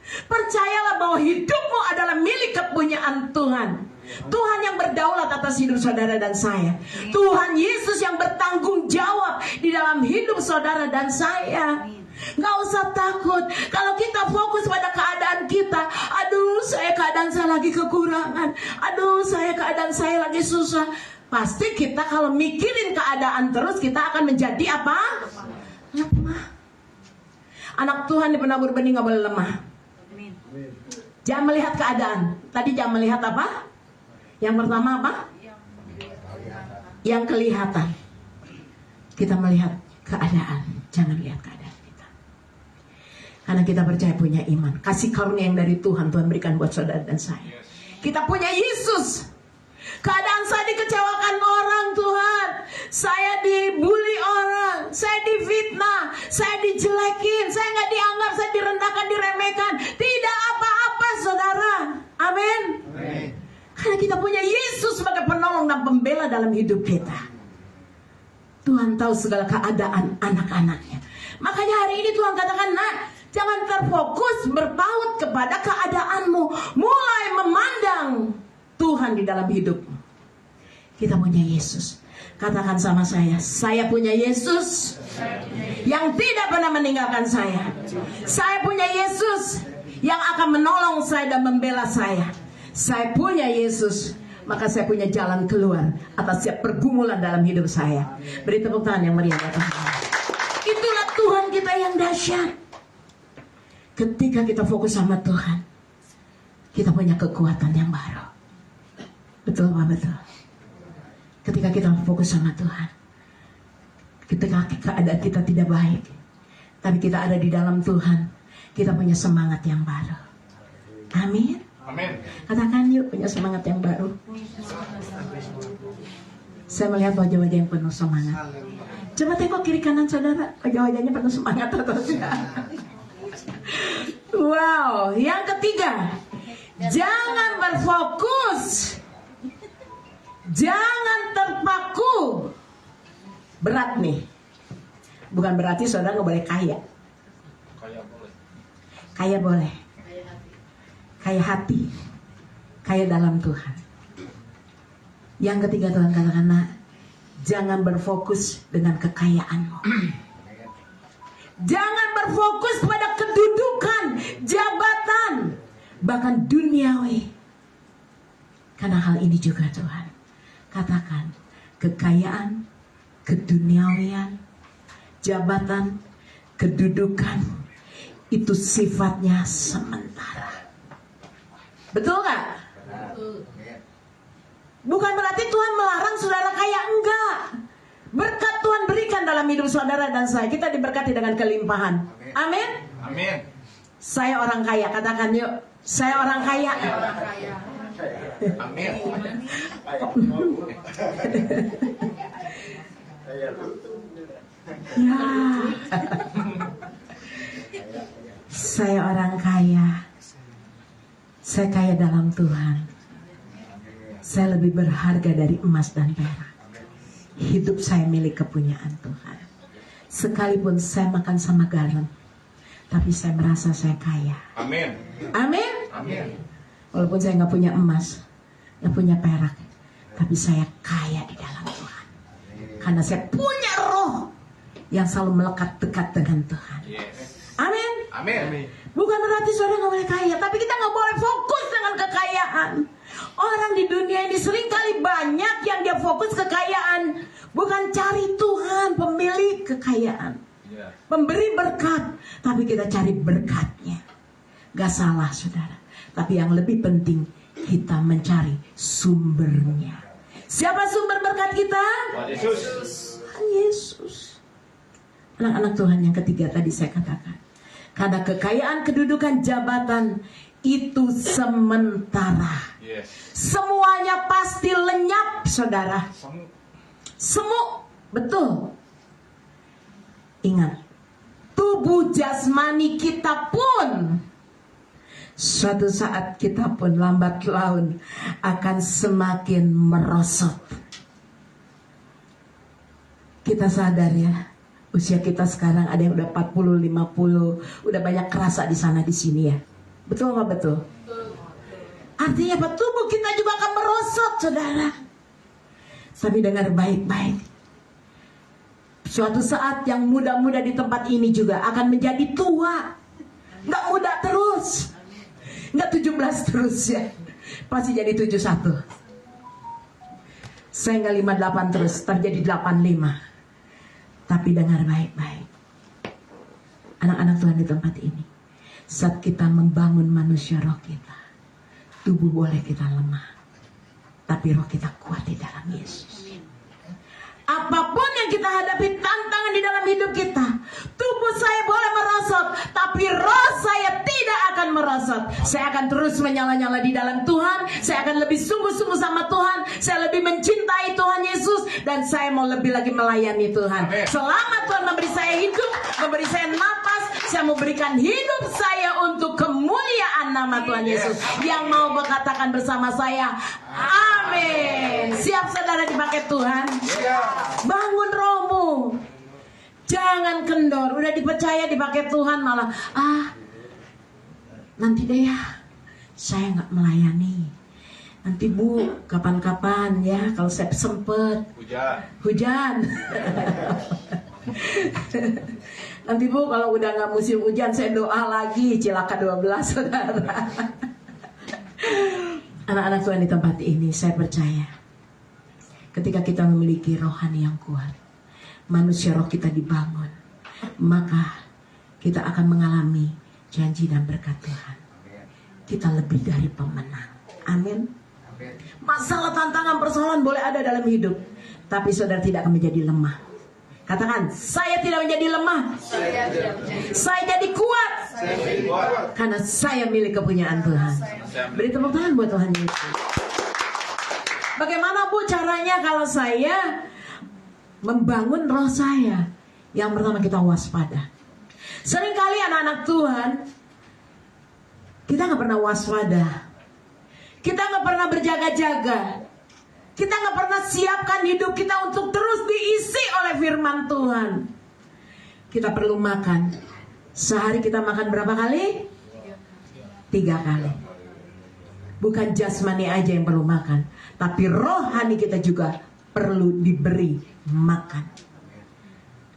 Percayalah bahwa hidupmu adalah milik kepunyaan Tuhan. Tuhan yang berdaulat atas hidup saudara dan saya. Tuhan Yesus yang bertanggung jawab di dalam hidup saudara dan saya. Gak usah takut. Kalau kita fokus pada keadaan kita, aduh keadaan saya lagi kekurangan, aduh keadaan saya lagi susah. Pasti kita kalau mikirin keadaan terus, kita akan menjadi apa? Lemah. Anak Tuhan di penabur benih gak boleh lemah. Jangan melihat keadaan. Tadi jangan melihat apa? Yang pertama apa? Yang kelihatan. Kita melihat keadaan, jangan lihat keadaan kita. Karena kita percaya punya iman. Kasih karunia yang dari Tuhan berikan buat saudara dan saya. Kita punya Yesus. Keadaan saya dikecewakan orang Tuhan, saya dibully orang, saya difitnah, saya dijelekin, saya nggak dianggap, saya direndahkan, diremehkan. Tidak apa-apa saudara. Amin. Karena kita punya Yesus sebagai penolong dan pembela dalam hidup kita. Tuhan tahu segala keadaan anak-anaknya. Makanya hari ini Tuhan katakan, nah, jangan terfokus berpaut kepada keadaanmu. Mulai memandang Tuhan di dalam hidupmu. Kita punya Yesus. Katakan sama saya punya Yesus yang tidak pernah meninggalkan saya. Saya punya Yesus yang akan menolong saya dan membela saya. Saya punya Yesus, maka saya punya jalan keluar atas setiap pergumulan dalam hidup saya. Beri tepuk tangan yang meriah. Itulah Tuhan kita yang dahsyat. Ketika kita fokus sama Tuhan, kita punya kekuatan yang baru. Betul Pak, betul. Ketika kita fokus sama Tuhan, ketika keadaan kita tidak baik, tapi kita ada di dalam Tuhan, kita punya semangat yang baru. Amin.
Amin.
Katakan yuk, punya semangat yang baru. Saya melihat wajah-wajah yang penuh semangat. Coba tengok kiri kanan saudara, wajah-wajahnya penuh semangat atau tidak? Wow, yang ketiga, jangan berfokus, jangan terpaku. Berat nih. Bukan berarti saudara nggak boleh kaya. Kaya boleh. Kaya hati, kaya dalam Tuhan. Yang ketiga Tuhan katakan, nak, jangan berfokus dengan kekayaanmu. Jangan berfokus pada kedudukan, jabatan, bahkan duniawi. Karena hal ini juga Tuhan katakan, kekayaan, keduniawian, jabatan, kedudukan, itu sifatnya sementara. Betul gak? Bukan berarti Tuhan melarang saudara kaya, enggak. Berkat Tuhan berikan dalam hidup saudara dan saya. Kita diberkati dengan kelimpahan. Amin.
Amin.
Saya orang kaya, katakan yuk. Saya orang kaya.
Amin.
Ya. Saya orang kaya. Saya kaya dalam Tuhan. Saya lebih berharga dari emas dan perak. Hidup saya milik kepunyaan Tuhan. Sekalipun saya makan sama garam, tapi saya merasa saya kaya.
Amin.
Amin.
Amin.
Walaupun saya nggak punya emas, nggak punya perak, tapi saya kaya di dalam Tuhan. Karena saya punya roh yang selalu melekat dekat dengan Tuhan.
Yes.
Amin.
Amin.
Bukan berarti saudara nggak boleh kaya, tapi kita nggak boleh fokus dengan kekayaan. Orang di dunia ini seringkali banyak yang dia fokus kekayaan, bukan cari Tuhan, pemilik kekayaan, pemberi berkat, tapi kita cari berkatnya. Gak salah saudara, tapi yang lebih penting kita mencari sumbernya. Siapa sumber berkat kita?
Tuhan Yesus.
Tuhan Yesus. Anak-anak Tuhan yang ketiga tadi saya katakan, karena kekayaan, kedudukan, jabatan itu sementara.
Yes.
Semuanya pasti lenyap, saudara. Semu, betul. Ingat, tubuh jasmani kita pun suatu saat kita pun lambat laun akan semakin merosot. Kita sadar ya, usia kita sekarang ada yang udah 40, 50, udah banyak kerasa di sana di sini ya. Betul nggak betul? Artinya apa? Tubuh kita juga akan merosot, saudara. Tapi dengar baik-baik. Suatu saat yang muda-muda di tempat ini juga akan menjadi tua. Nggak muda terus. Nggak 17 terus ya. Pasti jadi 71. Saya nggak 58 terus, tapi jadi 85. Tapi dengar baik-baik. Anak-anak Tuhan di tempat ini. Saat kita membangun manusia roh kita, tubuh boleh kita lemah, tapi roh kita kuat di dalam Yesus. Apapun yang kita hadapi, tantangan di dalam hidup kita, tubuh saya boleh merosot, tapi roh saya tidak akan merosot. Saya akan terus menyala-nyala di dalam Tuhan. Saya akan lebih sungguh-sungguh sama Tuhan. Saya lebih mencintai Tuhan Yesus, dan saya mau lebih lagi melayani Tuhan. Selama Tuhan memberi saya hidup, memberi saya napas, saya mau berikan hidup saya untuk kemuliaan nama Tuhan Yesus. Yang mau berkatakan bersama saya, amin. Siap saudara dipakai Tuhan? Bangun rohmu, jangan kendor. Udah dipercaya dipakai Tuhan malah nanti deh ya, saya nggak melayani. Nanti Bu, kapan-kapan ya, kalau saya sempet. Hujan. Nanti Bu, kalau udah nggak musim hujan, saya doa lagi. Cilaka 12 saudara. Anak-anak Tuhan di tempat ini, saya percaya ketika kita memiliki rohani yang kuat, manusia roh kita dibangun, maka kita akan mengalami janji dan berkat Tuhan. Kita lebih dari pemenang. Amin. Masalah, tantangan, persoalan boleh ada dalam hidup, tapi saudara tidak akan menjadi lemah. Katakan, saya tidak menjadi lemah. Saya jadi kuat. Karena saya milik kepunyaan Tuhan. Beri tepuk tangan buat Tuhan Yesus. Bagaimana Bu caranya kalau saya membangun roh saya? Yang pertama kita waspada. Seringkali anak-anak Tuhan, kita gak pernah waspada. Kita gak pernah berjaga-jaga. Kita gak pernah siapkan hidup kita untuk terus diisi oleh firman Tuhan. Kita perlu makan. Sehari kita makan berapa kali? 3 kali. Bukan jasmani aja yang perlu makan, tapi rohani kita juga perlu diberi makan.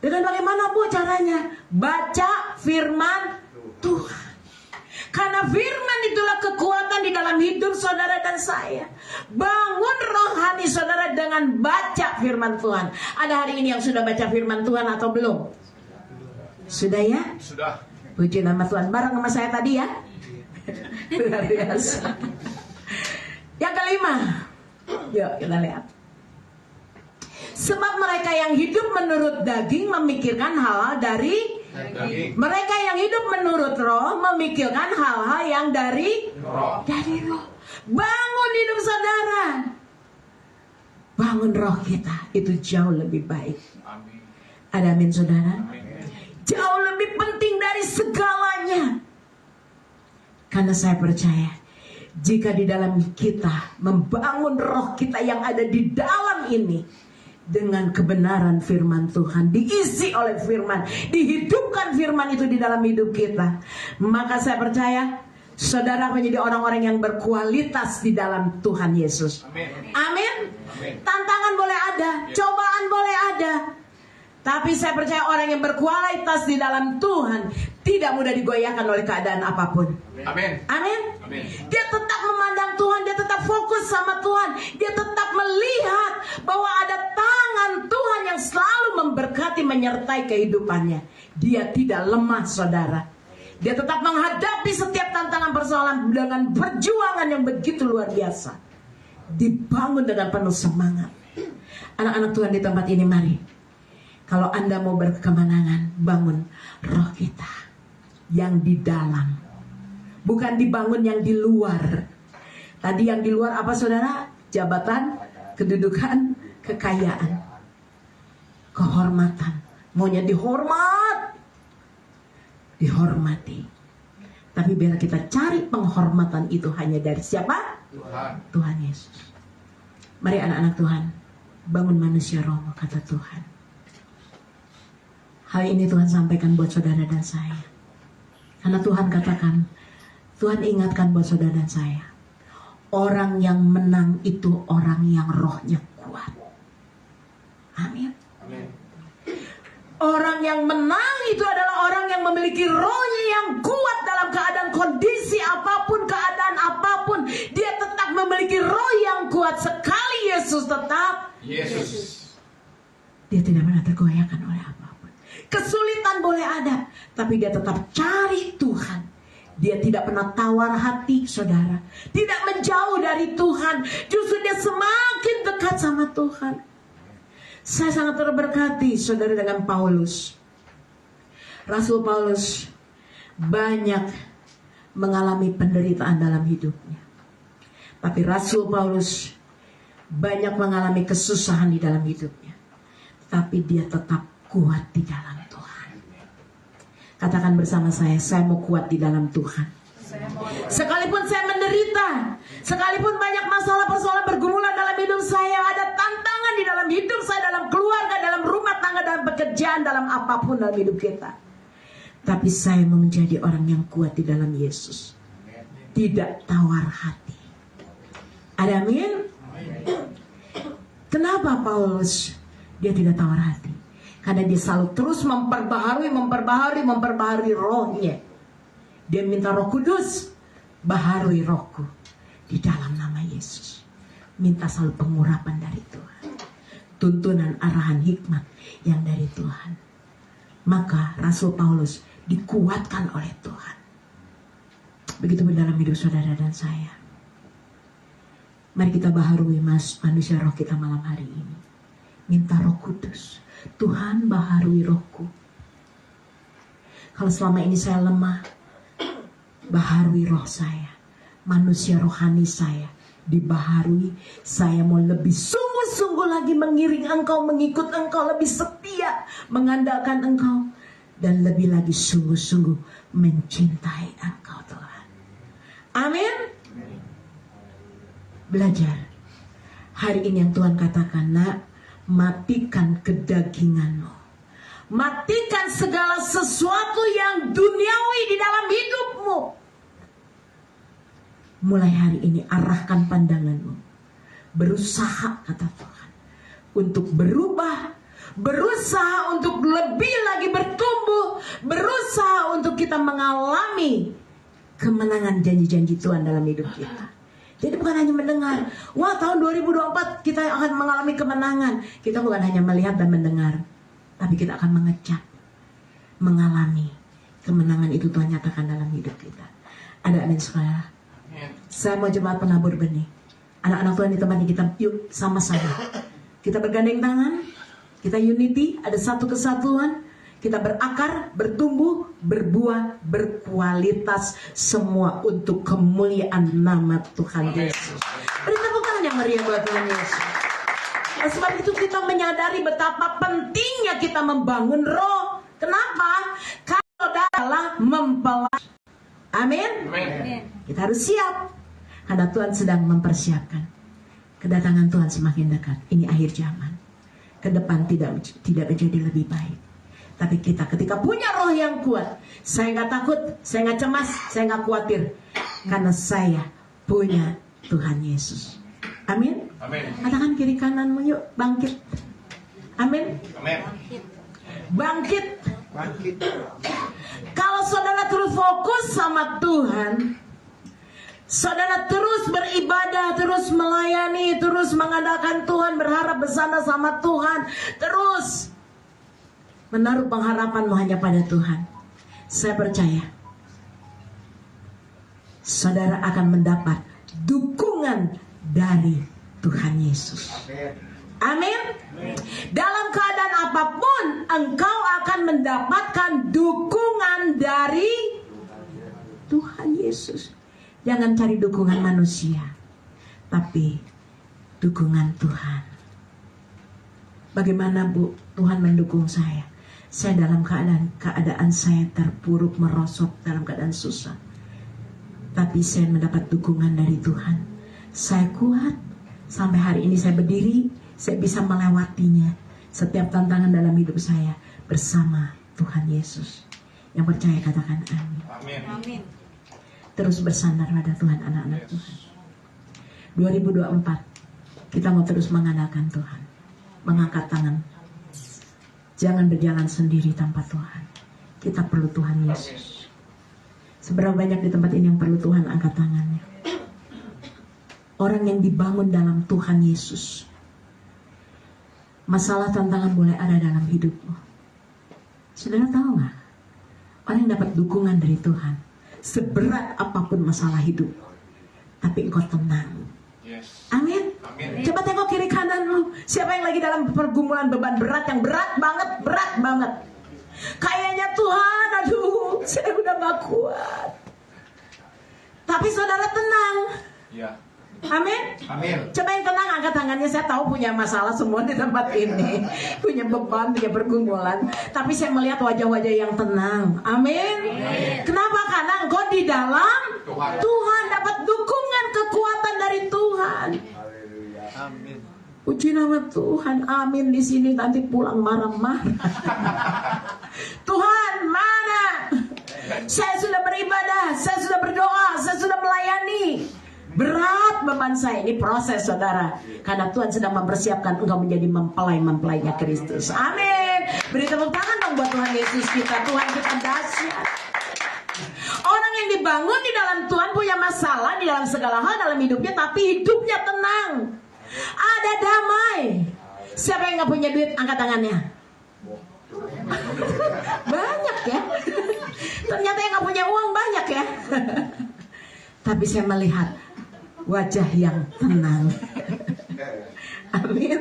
Dengan bagaimana Bu caranya? Baca firman Tuhan. Karena firman itulah kekuatan di dalam hidup saudara dan saya. Bangun rohani saudara dengan baca firman Tuhan. Ada hari ini yang sudah baca firman Tuhan atau belum? Sudah ya?
Sudah.
Puji nama Tuhan. Bareng sama saya tadi ya. Luar biasa. Yang kelima, yuk kita lihat. Sebab mereka yang hidup menurut daging memikirkan hal-hal dari daging. Mereka yang hidup menurut roh memikirkan hal-hal yang dari roh. Bangun hidup saudara. Bangun roh kita. Itu jauh lebih baik.
Amin.
Ada amin saudara?
Amin.
Jauh lebih penting dari segalanya. Karena saya percaya, jika di dalam kita membangun roh kita yang ada di dalam ini dengan kebenaran firman Tuhan, diisi oleh firman, dihidupkan firman itu di dalam hidup kita, maka saya percaya saudara menjadi orang-orang yang berkualitas di dalam Tuhan Yesus.
Amin.
Amin.
Amin.
Tantangan boleh ada, cobaan boleh ada, tapi saya percaya orang yang berkualitas di dalam Tuhan tidak mudah digoyahkan oleh keadaan apapun.
Amin.
Amin.
Amin.
Dia tetap memandang Tuhan, dia tetap fokus sama Tuhan, dia tetap melihat bahwa ada tangan Tuhan yang selalu memberkati, menyertai kehidupannya. Dia tidak lemah saudara. Dia tetap menghadapi setiap tantangan persoalan dengan perjuangan yang begitu luar biasa. Dibangun dengan penuh semangat. Anak-anak Tuhan di tempat ini, mari, kalau Anda mau berkemenangan, bangun roh kita yang di dalam, bukan dibangun yang di luar. Tadi yang di luar apa saudara? Jabatan, kedudukan, kekayaan, kehormatan. Maunya dihormati. Tapi biar kita cari penghormatan itu hanya dari siapa? Tuhan Yesus. Mari anak-anak Tuhan, bangun manusia roh, kata Tuhan. Hal ini Tuhan sampaikan buat saudara dan saya. Karena Tuhan katakan, Tuhan ingatkan buat saudara dan saya, orang yang menang itu orang yang rohnya kuat. Amin.
Amin.
Orang yang menang itu adalah orang yang memiliki rohnya yang kuat dalam keadaan kondisi apapun, keadaan apapun. Dia tetap memiliki roh yang kuat. Sekali Yesus tetap Yesus. Dia tidak pernah tergoyahkan oleh apapun. Kesulitan boleh ada, tapi dia tetap cari Tuhan. Dia tidak pernah tawar hati saudara. Tidak menjauh dari Tuhan. Justru dia semakin dekat sama Tuhan. Saya sangat terberkati saudara dengan Paulus. Rasul Paulus banyak mengalami penderitaan dalam hidupnya. Tapi Rasul Paulus banyak mengalami kesusahan di dalam hidupnya. Tapi dia tetap kuat di dalam Tuhan. Katakan bersama saya mau kuat di dalam Tuhan. Sekalipun saya menderita, sekalipun banyak masalah persoalan bergumulan dalam hidup saya, ada tantangan di dalam hidup saya, dalam keluarga, dalam rumah tangga, dalam pekerjaan, dalam apapun dalam hidup kita, tapi saya mau menjadi orang yang kuat di dalam Yesus, tidak tawar hati. Ada amin? Kenapa Paulus dia tidak tawar hati? Karena dia selalu terus memperbaharui rohnya. Dia minta Roh Kudus, baharui rohku di dalam nama Yesus. Minta selalu pengurapan dari Tuhan, tuntunan, arahan, hikmat yang dari Tuhan. Maka Rasul Paulus dikuatkan oleh Tuhan. Begitu pun dalam hidup saudara dan saya. Mari kita baharui manusia roh kita malam hari ini. Minta Roh Kudus, Tuhan baharui rohku. Kalau selama ini saya lemah, baharui roh saya, manusia rohani saya dibaharui. Saya mau lebih sungguh-sungguh lagi mengiring Engkau, mengikut Engkau, lebih setia mengandalkan Engkau, dan lebih lagi sungguh-sungguh mencintai Engkau Tuhan. Amin. Belajar. Hari ini yang Tuhan katakan, nak, matikan kedaginganmu. Matikan segala sesuatu yang duniawi di dalam hidupmu. Mulai hari ini arahkan pandanganmu. Berusaha, kata Tuhan, untuk berubah. Berusaha untuk lebih lagi bertumbuh. Berusaha untuk kita mengalami kemenangan janji-janji Tuhan dalam hidup kita. Jadi bukan hanya mendengar, wah tahun 2024 kita akan mengalami kemenangan. Kita bukan hanya melihat dan mendengar, tapi kita akan mengecap, mengalami kemenangan itu Tuhan nyatakan dalam hidup kita. Ada amin saudara. Saya mau jemaat penabur benih, anak-anak Tuhan di tempat ini, kita yuk sama-sama. Kita bergandeng tangan, kita unity, ada satu kesatuan. Kita berakar, bertumbuh, berbuah, berkualitas, semua untuk kemuliaan nama Tuhan Yesus. Beri tepuk tangan yang meriah buat Tuhan Yesus. Oleh sebab itu kita menyadari betapa pentingnya kita membangun roh. Kenapa? Kalau adalah mempelajari. Amin. Kita harus siap, karena Tuhan sedang mempersiapkan. Kedatangan Tuhan semakin dekat. Ini akhir zaman. Ke depan tidak menjadi lebih baik. Tapi kita ketika punya roh yang kuat, saya nggak takut, saya nggak cemas, saya nggak khawatir, karena saya punya Tuhan Yesus. Amin.
Amin.
Katakan kiri kananmu, yuk bangkit. Amin.
Amin.
Bangkit.
Bangkit.
Kalau saudara terus fokus sama Tuhan, saudara terus beribadah, terus melayani, terus mengandalkan Tuhan, berharap bersama sama Tuhan, terus menaruh pengharapanmu hanya pada Tuhan, saya percaya saudara akan mendapat dukungan dari Tuhan Yesus. Amin. Dalam keadaan apapun engkau akan mendapatkan dukungan dari Tuhan Yesus. Jangan cari dukungan manusia, tapi dukungan Tuhan. Bagaimana Bu Tuhan mendukung saya? Saya dalam keadaan saya terpuruk, merosot, dalam keadaan susah, tapi saya mendapat dukungan dari Tuhan. Saya kuat. Sampai hari ini saya berdiri, saya bisa melewatinya. Setiap tantangan dalam hidup saya bersama Tuhan Yesus. Yang percaya katakan amin.
Amin.
Amin.
Terus bersandar pada Tuhan, anak-anak Tuhan. 2024 kita mau terus mengandalkan Tuhan, mengangkat tangan. Jangan berjalan sendiri tanpa Tuhan. Kita perlu Tuhan Yesus. Seberapa banyak di tempat ini yang perlu Tuhan, angkat tangannya. Orang yang dibangun dalam Tuhan Yesus. Masalah tantangan boleh ada dalam hidupmu. Saudara tahu gak? Orang yang dapat dukungan dari Tuhan, seberat apapun masalah hidup, tapi engkau tenang.
Yes.
Amin.
Amin.
Coba tengok kiri kananmu. Siapa yang lagi dalam pergumulan beban berat, yang berat banget. Kayaknya Tuhan, aduh, saya udah gak kuat. Tapi saudara tenang.
Ya.
Amin.
Amin.
Coba yang tenang angkat tangannya. Saya tahu punya masalah semua di tempat ini, punya beban, punya pergumulan. Tapi saya melihat wajah-wajah yang tenang. Amin. Kenapa? Karena engkau di dalam Tuhan dapat dukungan, kekuatan dari Tuhan.
Amin.
Puji nama Tuhan. Amin. Di sini nanti pulang marah-marah. Tuhan, mana? Saya sudah beribadah, saya sudah berdoa, saya sudah melayani. Berat beban saya. Ini proses saudara, karena Tuhan sedang mempersiapkan engkau menjadi mempelai-mempelainya Kristus. Amin. Beri tepuk tangan dong buat Tuhan Yesus kita. Tuhan kita dahsyat. Orang yang dibangun di dalam Tuhan punya masalah di dalam segala hal dalam hidupnya, tapi hidupnya tenang, ada damai. Siapa yang gak punya duit, angkat tangannya. Banyak ya. Ternyata yang gak punya uang banyak ya. Tapi saya melihat wajah yang tenang. Amin.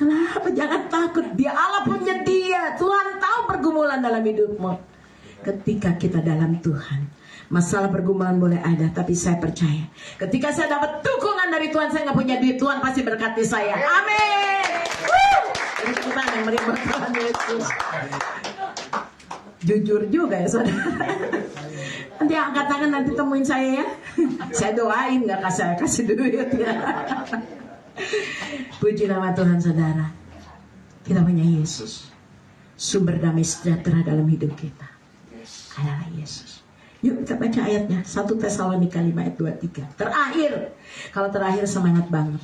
Kenapa? Jangan takut. Dia Allah penyedia. Tuhan tahu pergumulan dalam hidupmu. Ketika kita dalam Tuhan, Masalah pergumulan boleh ada, tapi saya percaya ketika saya dapat dukungan dari Tuhan, saya nggak punya duit, Tuhan pasti berkati saya. Amin. Ini Tuhan yang meribat Tuhan Yesus. Jujur juga ya saudara. Nanti angkat tangan, nanti temuin saya ya. Saya doain, nggak kasih duit ya. Puji nama Tuhan saudara. Kita punya Yesus, sumber damai sejahtera dalam hidup kita adalah Yesus. Yuk kita baca ayatnya, 1 Tesalonika 5 ayat 23. Terakhir, kalau terakhir semangat banget.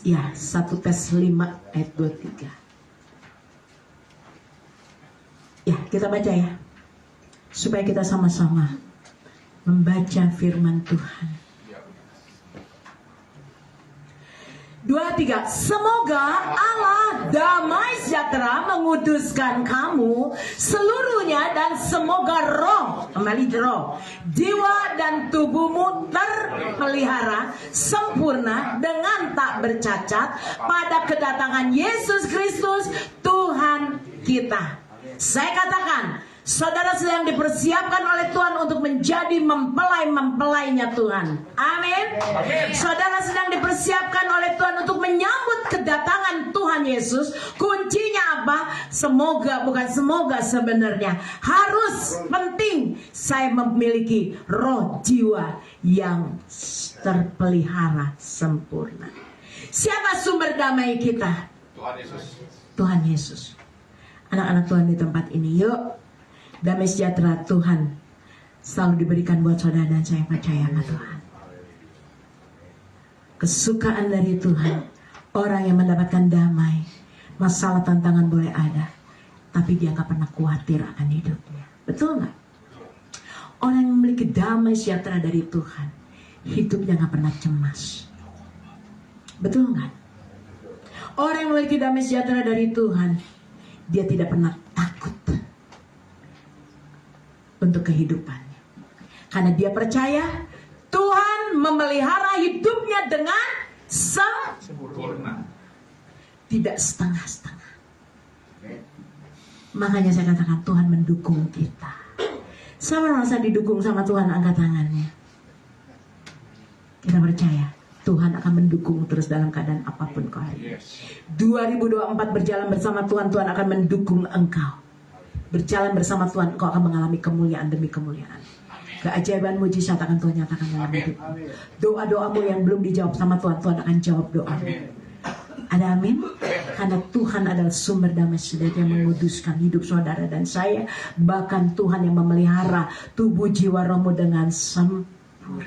Ya, 1 Tes 5 ayat 23. Ya, kita baca ya, supaya kita sama-sama membaca firman Tuhan. 2-3. Semoga Allah damai sejahtera menguduskan kamu seluruhnya, dan semoga roh, kembali roh, jiwa dan tubuhmu terpelihara sempurna dengan tak bercacat pada kedatangan Yesus Kristus Tuhan kita. Saya katakan, saudara sedang dipersiapkan oleh Tuhan untuk menjadi mempelai-mempelainya Tuhan. Amin. Saudara sedang dipersiapkan oleh Tuhan untuk menyambut kedatangan Tuhan Yesus. Kuncinya apa? Semoga, bukan semoga sebenarnya. Harus penting saya memiliki roh jiwa yang terpelihara sempurna. Siapa sumber damai kita?
Tuhan Yesus.
Tuhan Yesus. Anak-anak Tuhan di tempat ini, yuk. Damai sejahtera Tuhan selalu diberikan buat saudara dan saya percaya sama Tuhan. Kesukaan dari Tuhan, orang yang mendapatkan damai, masalah tantangan boleh ada, tapi dia gak pernah khawatir akan hidupnya. Betul gak? Orang yang memiliki damai sejahtera dari Tuhan, hidupnya gak pernah cemas. Betul gak? Orang yang memiliki damai sejahtera dari Tuhan, dia tidak pernah takut untuk kehidupannya, karena dia percaya Tuhan memelihara hidupnya dengan sempurna, tidak setengah-setengah. Makanya saya katakan Tuhan mendukung kita. Sama rasa didukung sama Tuhan, angkat tangannya. Kita percaya Tuhan akan mendukung terus dalam keadaan apapun kau hari. 2024 berjalan bersama Tuhan, Tuhan akan mendukung engkau. Berjalan bersama Tuhan, engkau akan mengalami kemuliaan demi kemuliaan. Keajaiban mujizat akan Tuhan nyatakan dalam hidup. Doa-doamu yang belum dijawab sama Tuhan, Tuhan akan jawab doa. Ada amin? Karena Tuhan adalah sumber damai sejahtera yang menguduskan hidup saudara dan saya. Bahkan Tuhan yang memelihara tubuh jiwa rohmu dengan sempurna.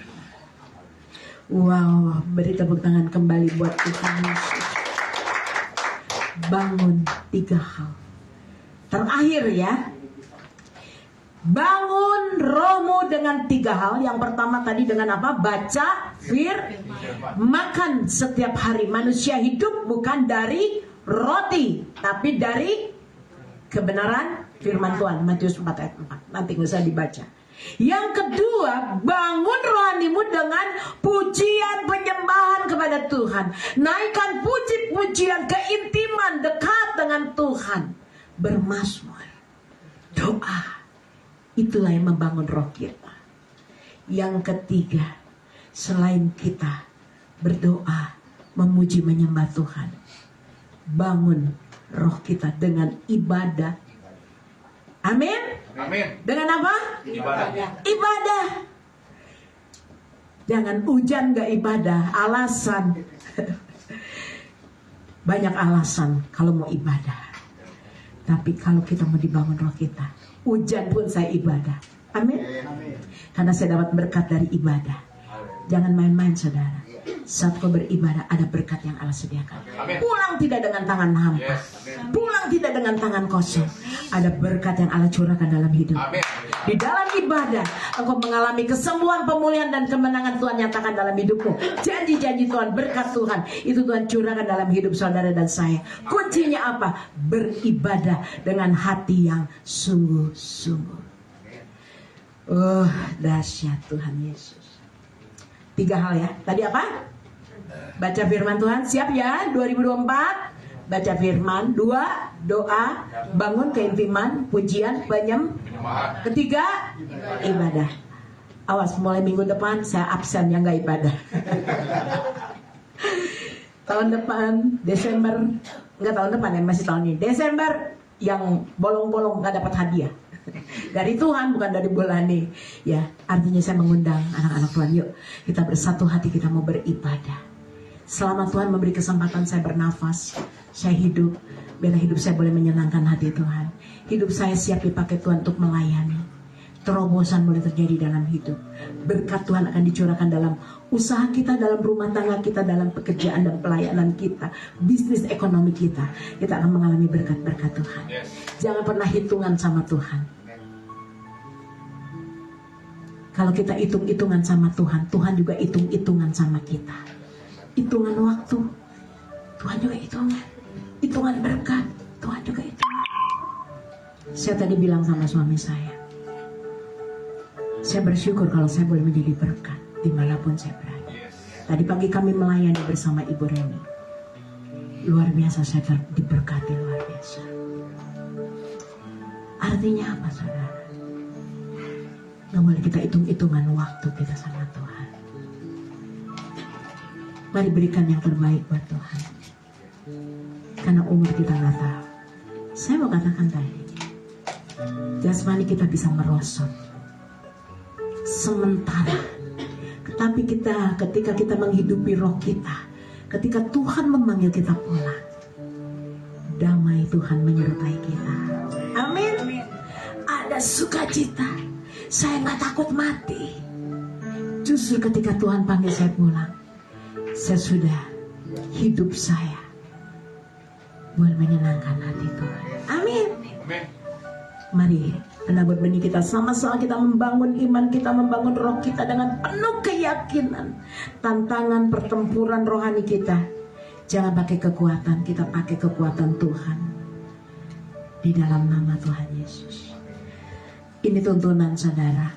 Wow, beri tepuk tangan kembali buat Tuhan Yesus. Bangun 3 hal. Terakhir ya, bangun rohmu dengan 3 hal. Yang pertama tadi dengan apa? Baca makan setiap hari. Manusia hidup bukan dari roti, tapi dari kebenaran firman Tuhan. Matius 4 ayat 4. Nanti gak usah dibaca. Yang kedua, bangun rohanimu dengan pujian penyembahan kepada Tuhan. Naikkan puji-pujian, keintiman, dekat dengan Tuhan. Bermazmur, doa, itulah yang membangun roh kita. Yang ketiga, selain kita berdoa, memuji, menyembah Tuhan, bangun roh kita dengan ibadah. Amin.
Amin.
Dengan apa? Ibadah. Jangan hujan gak ibadah, alasan. Banyak alasan kalau mau ibadah. Tapi kalau kita mau dibangun roh kita, hujan pun saya ibadah. Amin. Karena saya dapat berkat dari ibadah. Jangan main-main saudara. Saat kau beribadah ada berkat yang Allah sediakan. Pulang tidak dengan tangan hampa. Pulang tidak dengan tangan kosong. Ada berkat yang Allah curahkan dalam hidup. Di dalam ibadah engkau mengalami kesembuhan, pemulihan dan kemenangan Tuhan nyatakan dalam hidupmu. Janji-janji Tuhan, berkat Tuhan itu Tuhan curahkan dalam hidup saudara dan saya. Kuncinya apa? Beribadah dengan hati yang sungguh-sungguh. Oh, dahsyat Tuhan Yesus. 3 hal ya. Tadi apa? Baca firman Tuhan. Siap ya? 2024 baca firman. 2, doa, bangun keintiman, pujian,
Penyembahan.
ketiga, ibadah. Awas, mulai minggu depan saya absen yang gak ibadah. Tahun depan, Desember, enggak tahun depan ya, masih tahun ini. Desember yang bolong-bolong gak dapat hadiah. Dari Tuhan, bukan dari Bulani. Ya, artinya saya mengundang anak-anak Tuhan, yuk kita bersatu hati, kita mau beribadah. Selama Tuhan memberi kesempatan saya bernafas, saya hidup, biar hidup saya boleh menyenangkan hati Tuhan. Hidup saya siap dipakai Tuhan untuk melayani. Terobosan boleh terjadi dalam hidup. Berkat Tuhan akan dicurahkan dalam usaha kita, dalam rumah tangga kita, dalam pekerjaan dan pelayanan kita, bisnis ekonomi kita. Kita akan mengalami berkat-berkat Tuhan. Jangan pernah hitungan sama Tuhan. Kalau kita hitung-hitungan sama Tuhan, Tuhan juga hitung-hitungan sama kita. Hitungan waktu, Tuhan juga hitungan. Hitungan berkat, Tuhan juga hitungan. Saya tadi bilang sama suami saya bersyukur kalau saya boleh menjadi berkat dimanapun saya berada. Tadi pagi kami melayani bersama Ibu Reni. Luar biasa, saya diberkati luar biasa. Artinya apa, saudara? Gak boleh kita hitung-hitungan waktu kita sama Tuhan. Mari berikan yang terbaik buat Tuhan. Karena umur kita gak tahu. Saya mau katakan tadi, jasmani kita bisa merosot sementara, tetapi ketika kita menghidupi roh kita, ketika Tuhan memanggil kita pulang, damai Tuhan menyertai kita. Amin. Ada sukacita. Saya nggak takut mati. Justru ketika Tuhan panggil saya pulang, saya sudah hidup saya boleh menyenangkan hati Tuhan. Amin. Mari penabur benih kita sama-sama, kita membangun iman kita, membangun roh kita dengan penuh keyakinan. Tantangan pertempuran rohani kita, jangan pakai kekuatan, kita pakai kekuatan Tuhan. Di dalam nama Tuhan Yesus. Ini tuntunan saudara.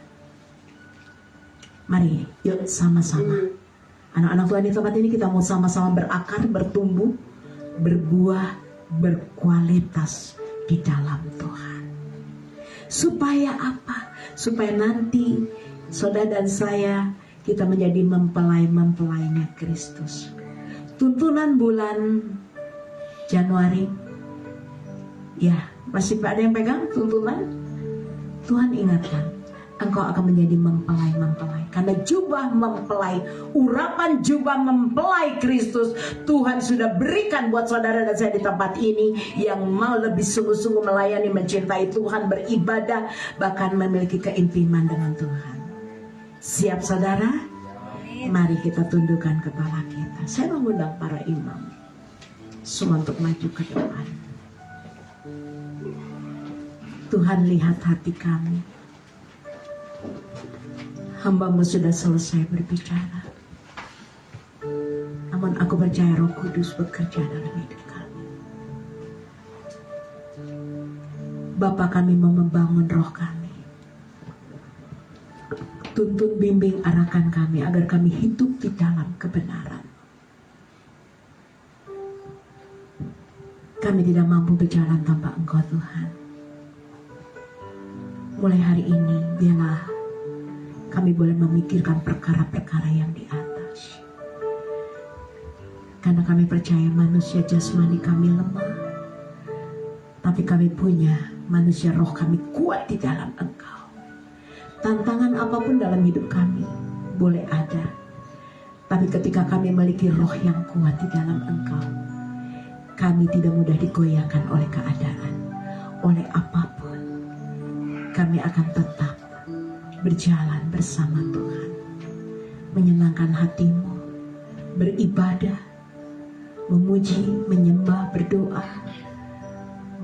Mari yuk sama-sama, anak-anak Tuhan di tempat ini kita mau sama-sama berakar, bertumbuh, berbuah, berkualitas di dalam Tuhan. Supaya apa? Supaya nanti saudara dan saya kita menjadi mempelai-mempelainya Kristus. Tuntunan bulan Januari, ya masih ada yang pegang tuntunan? Tuhan ingatkan, engkau akan menjadi mempelai-mempelai. Karena jubah mempelai, urapan jubah mempelai Kristus, Tuhan sudah berikan buat saudara dan saya di tempat ini yang mau lebih sungguh-sungguh melayani, mencintai Tuhan, beribadah, bahkan memiliki keintiman dengan Tuhan. Siap saudara? Mari kita tundukkan kepala kita. Saya mengundang para imam semua untuk maju ke depan. Tuhan lihat hati kami. Hamba-Mu sudah selesai berbicara. Namun aku percaya Roh Kudus bekerja dalam hidup kami. Bapa, kami mau membangun roh kami. Tuntun, bimbing, arahkan kami agar kami hidup di dalam kebenaran. Kami tidak mampu berjalan tanpa Engkau Tuhan. Mulai hari ini biarlah kami boleh memikirkan perkara-perkara yang di atas. Karena kami percaya manusia jasmani kami lemah, tapi kami punya manusia roh kami kuat di dalam Engkau. Tantangan apapun dalam hidup kami boleh ada, tapi ketika kami memiliki roh yang kuat di dalam Engkau, kami tidak mudah digoyahkan oleh keadaan, oleh apapun. Kami akan tetap berjalan bersama Tuhan, menyenangkan hati-Mu, beribadah, memuji, menyembah, berdoa,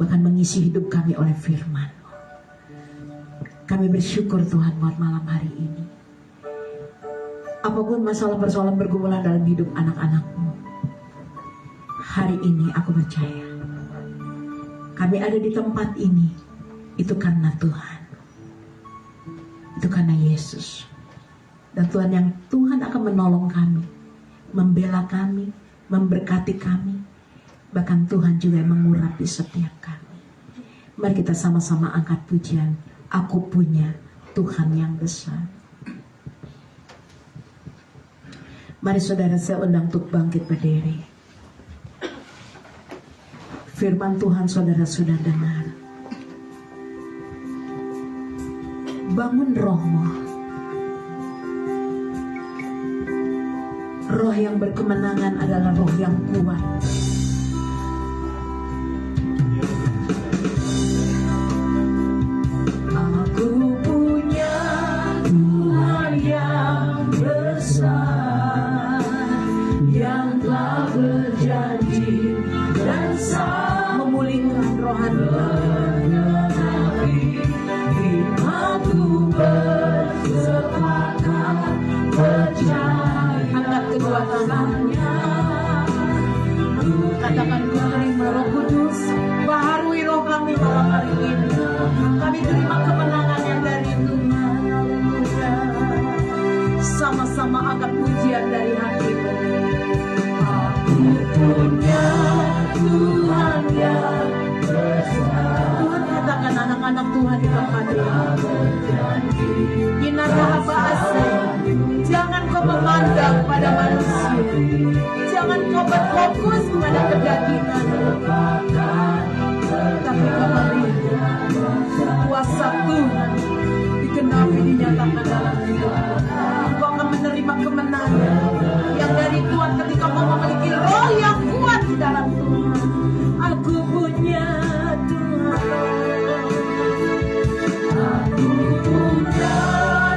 bahkan mengisi hidup kami oleh firman-Mu. Kami bersyukur Tuhan buat malam hari ini. Apapun masalah persoalan bergumulan dalam hidup anak-anak-Mu, hari ini aku percaya kami ada di tempat ini itu karena Tuhan. Itu karena Yesus. Dan Tuhan akan menolong kami, membela kami, memberkati kami. Bahkan Tuhan juga yang mengurapi setiap kami. Mari kita sama-sama angkat pujian. Aku punya Tuhan yang besar. Mari saudara saya undang untuk bangkit berdiri. Firman Tuhan saudara sudah dengar. Bangun rohmu. Roh yang berkemenangan adalah roh yang kuat. Aku punya Tuhan yang besar, yang telah berjanji dan sanggup memulihkan rohani kami. Imanku bersepakat percaya. Angkat kedua tangannya, katakan ku terima Roh Kudus, baharui roh kami malam hari ini. Kami terima kemenangan yang dari Tuhan. Sama-sama angkat pujian dari hatimu. Aku punya Tuhan yang besar. Tuhan katakan anak-anak Tuhan di tempat ini. Inarah bahasa. Jangan kau memandang pada manusia. Jangan kau berfokus pada kedagingan. Tapi kau melihat kuasa Tuhan dikenapi dinyatakan dalam hidupmu. Kau akan menerima kemenangan yang dari Tuhan ketika kau memiliki roh yang kuat di dalam Tuhan. Aku punya Tuhan. Aku punya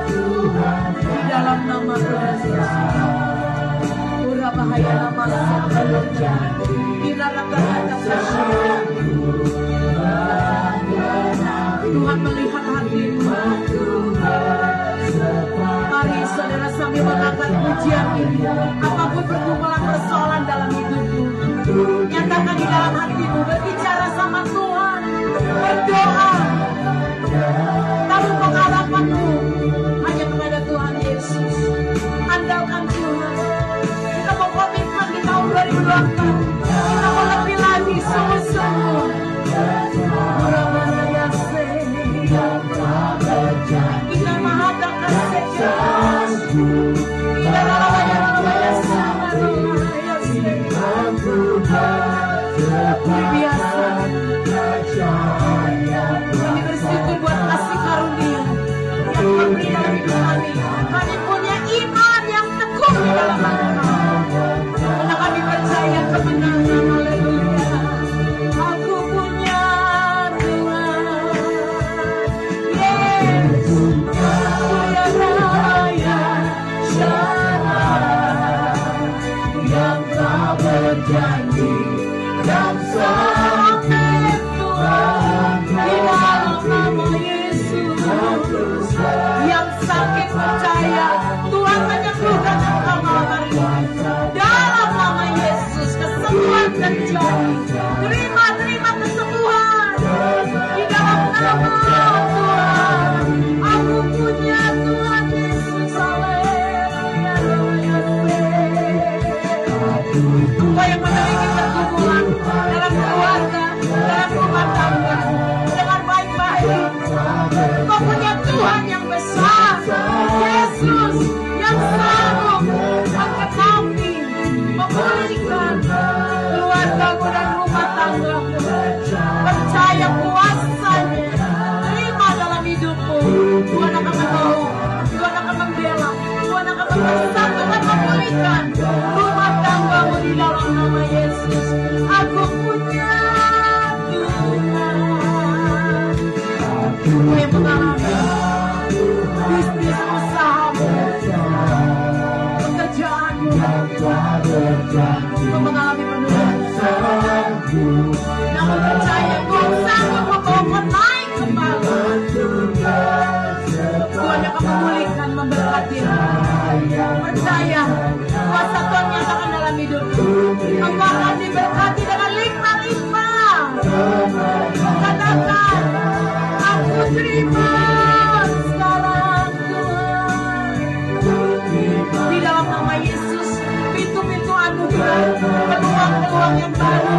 Tuhan di dalam nama Tuhan Yesus. Ura bahaya nama terjadi di neraka Tuhan melihat hatimu. Mari saudara sambil mengangkat pujian ini. Apapun pergumulan persoalan dalam hidupmu, nyatakan di dalam hatimu, berbicara sama Tuhan, berdoa. Taruh pengharapanmu hanya kepada Tuhan Yesus. Andalkan Tuhan. Kita mau komitmen di tahun 2024. Kita mau lebih lagi sungguh-sungguh. Kita mahadapkan sejarah. Kita lalawaya sama biasa. Kami bersyukur buat kasih karunia yang memberi dalam hidup kami. Kami punya iman yang teguh di dalam hati kami. Karena kami percaya kemenangan. Haleluya. Aku punya Tuhan. Yesus punya raya syarah yang tak berjanji dan sampai Tuhan di dalam nama Yesus. Yang sakit percaya Tuhan menyembuhkan engkau malam hari ini. Dalam nama Yesus kesembuhan terjadi. Terima kesembuhan di dalam nama Tuhan. Aku punya Tuhan Yesus. Haleluya. Kau yang memiliki pergumulan dalam keluarga, dalam rumah tangga, dengan baik-baik. Kau punya Tuhan yang besar, Yesus yang sanggup menggenapi, memulihkan keluargamu dan rumah tanggamu. Percaya kuasanya, terima dalam hidupmu. Tuhan akan menolong, Tuhan akan membela, Tuhan akan mempersatukan, memulihkan rumah tanggamu di dalam nama Yesus. Aku punya Tuhan. Aku yang mengalami bisnis usahamu, pekerjaanmu, kau mengalami penurunan. Namun percaya Tuhan sanggup membawa naik kembali. Tuhan akan memulihkan, memberkatimu. Percaya kuasa Tuhan nyatakan dalam hidupmu. Engkau akan diberkati dengan limpah-limpah. Katakan, aku terima sekarang Tuhan. dalam nama Yesus, pintu-pintu anugerah, peluang-peluang yang baru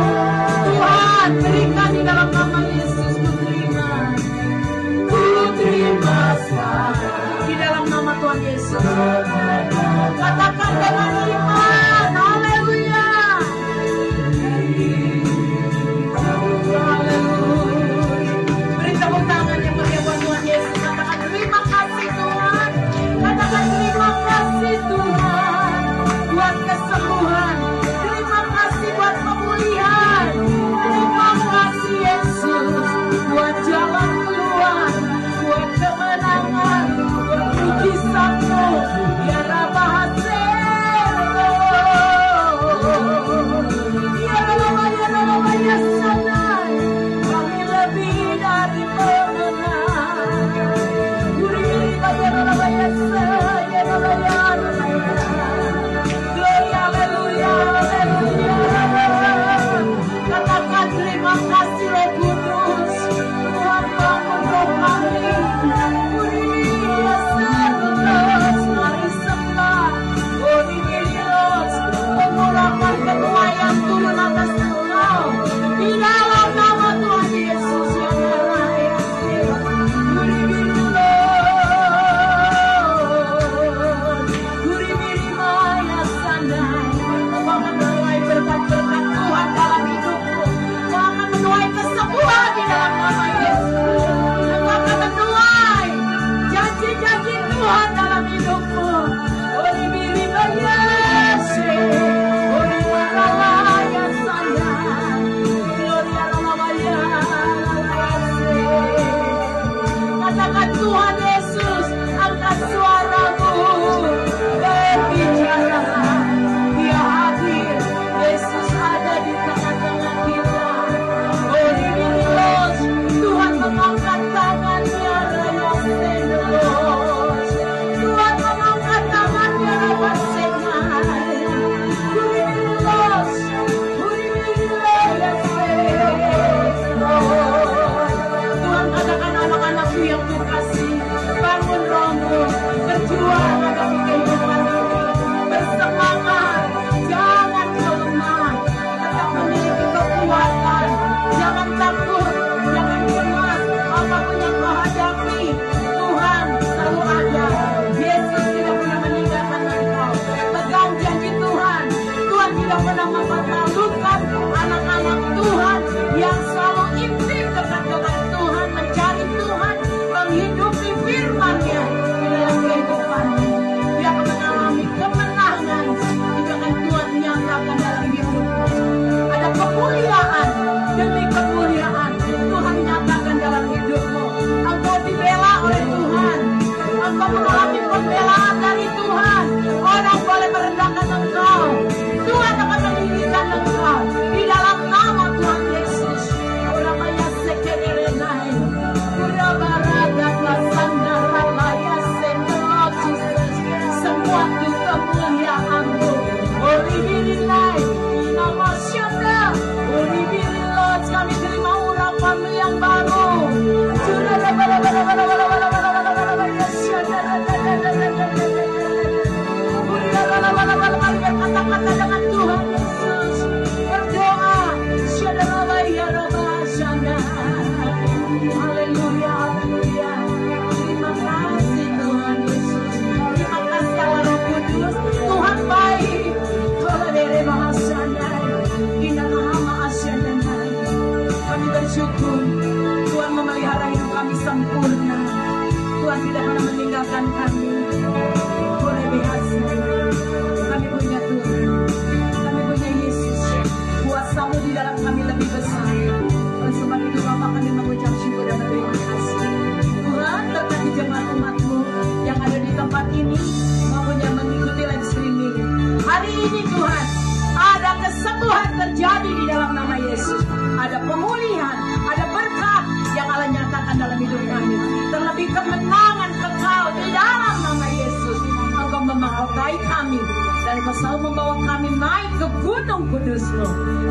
menyertai kami, dan Engkau selalu membawa kami naik ke gunung kudus-Mu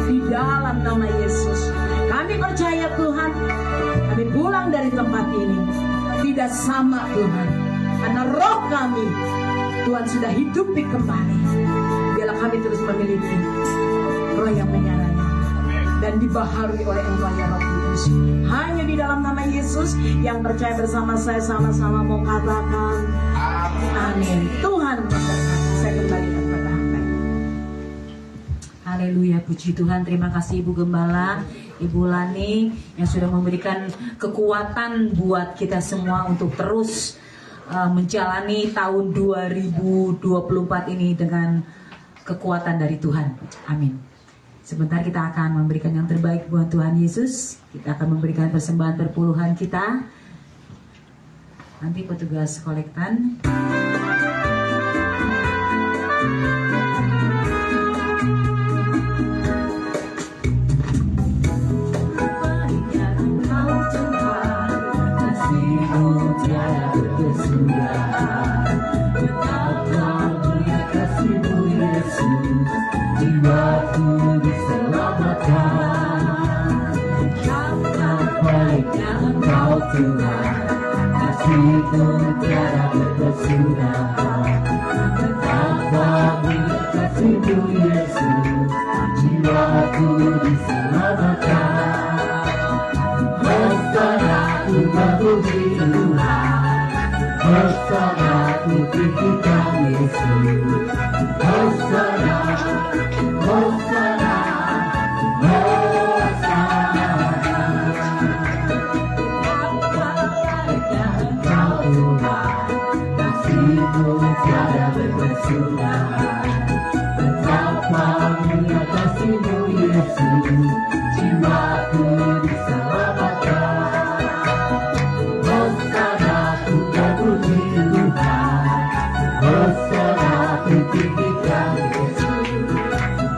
di dalam nama Yesus. Kami percaya Tuhan, kami pulang dari tempat ini tidak sama Tuhan, karena roh kami Tuhan sudah hidupi kembali. Biarlah kami terus memiliki roh yang menyala-nyala dan dibaharui oleh Engkau ya Roh Kudus. Hanya di dalam nama Yesus, yang percaya bersama saya sama-sama mau katakan amin. Tuhan memberkati. Saya kembalikan pada hamba.
Haleluya, puji Tuhan. Terima kasih Ibu Gembala, Ibu Lani yang sudah memberikan kekuatan buat kita semua untuk terus menjalani tahun 2024 ini dengan kekuatan dari Tuhan. Amin. Sebentar kita akan memberikan yang terbaik buat Tuhan Yesus. Kita akan memberikan persembahan perpuluhan kita. Nanti petugas kolektan.
Jiwaku diselamatkan, karena baiknya Engkau Tuhan, kasih-Mu tiada berkesudahan. Betapa kasih-Mu Yesus, jiwaku diselamatkan. Hosana ku memuji Tuhan, hosana ku tinggikan Yesus. Hosana, Hosana, Hosana. Engkau Tuhan, kasih-Mu tiada berkesudahan. Betapa mulia kasih-Mu Yesus, jiwaku diselamatkan. Hosana ku memuji Tuhan, hosana ku tinggikan Yesus.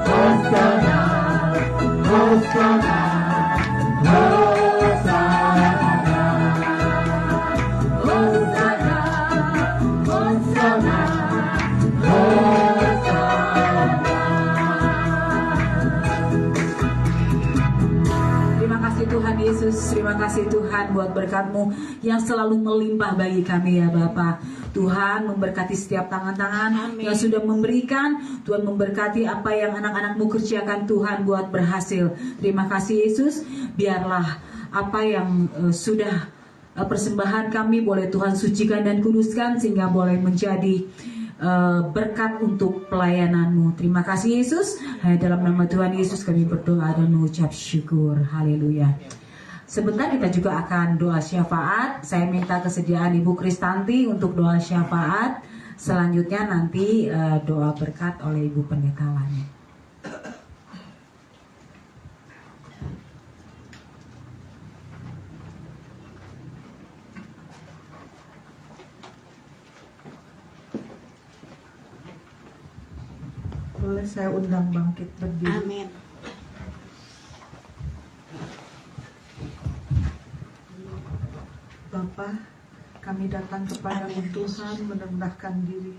Hosana, Hosana, Hosana, Hosana, Hosana,
Terima kasih Tuhan Yesus, terima kasih Tuhan buat berkat-Mu yang selalu melimpah bagi kami ya Bapa. Tuhan memberkati setiap tangan-tangan yang sudah memberikan. Tuhan memberkati apa yang anak-anak-Mu kerjakan Tuhan buat berhasil. Terima kasih Yesus. Biarlah apa yang sudah persembahan kami boleh Tuhan sucikan dan kuduskan sehingga boleh menjadi berkat untuk pelayanan-Mu. Terima kasih Yesus. Hanya dalam nama Tuhan Yesus kami berdoa dan mengucap syukur. Haleluya. Sebentar kita juga akan doa syafaat. Saya minta kesediaan Ibu Kristanti untuk doa syafaat. Selanjutnya nanti doa berkat oleh Ibu Pendeta Lani.
Boleh saya undang bangkit berdiri.
Amin.
Bapa, kami datang kepadamu Tuhan, merendahkan diri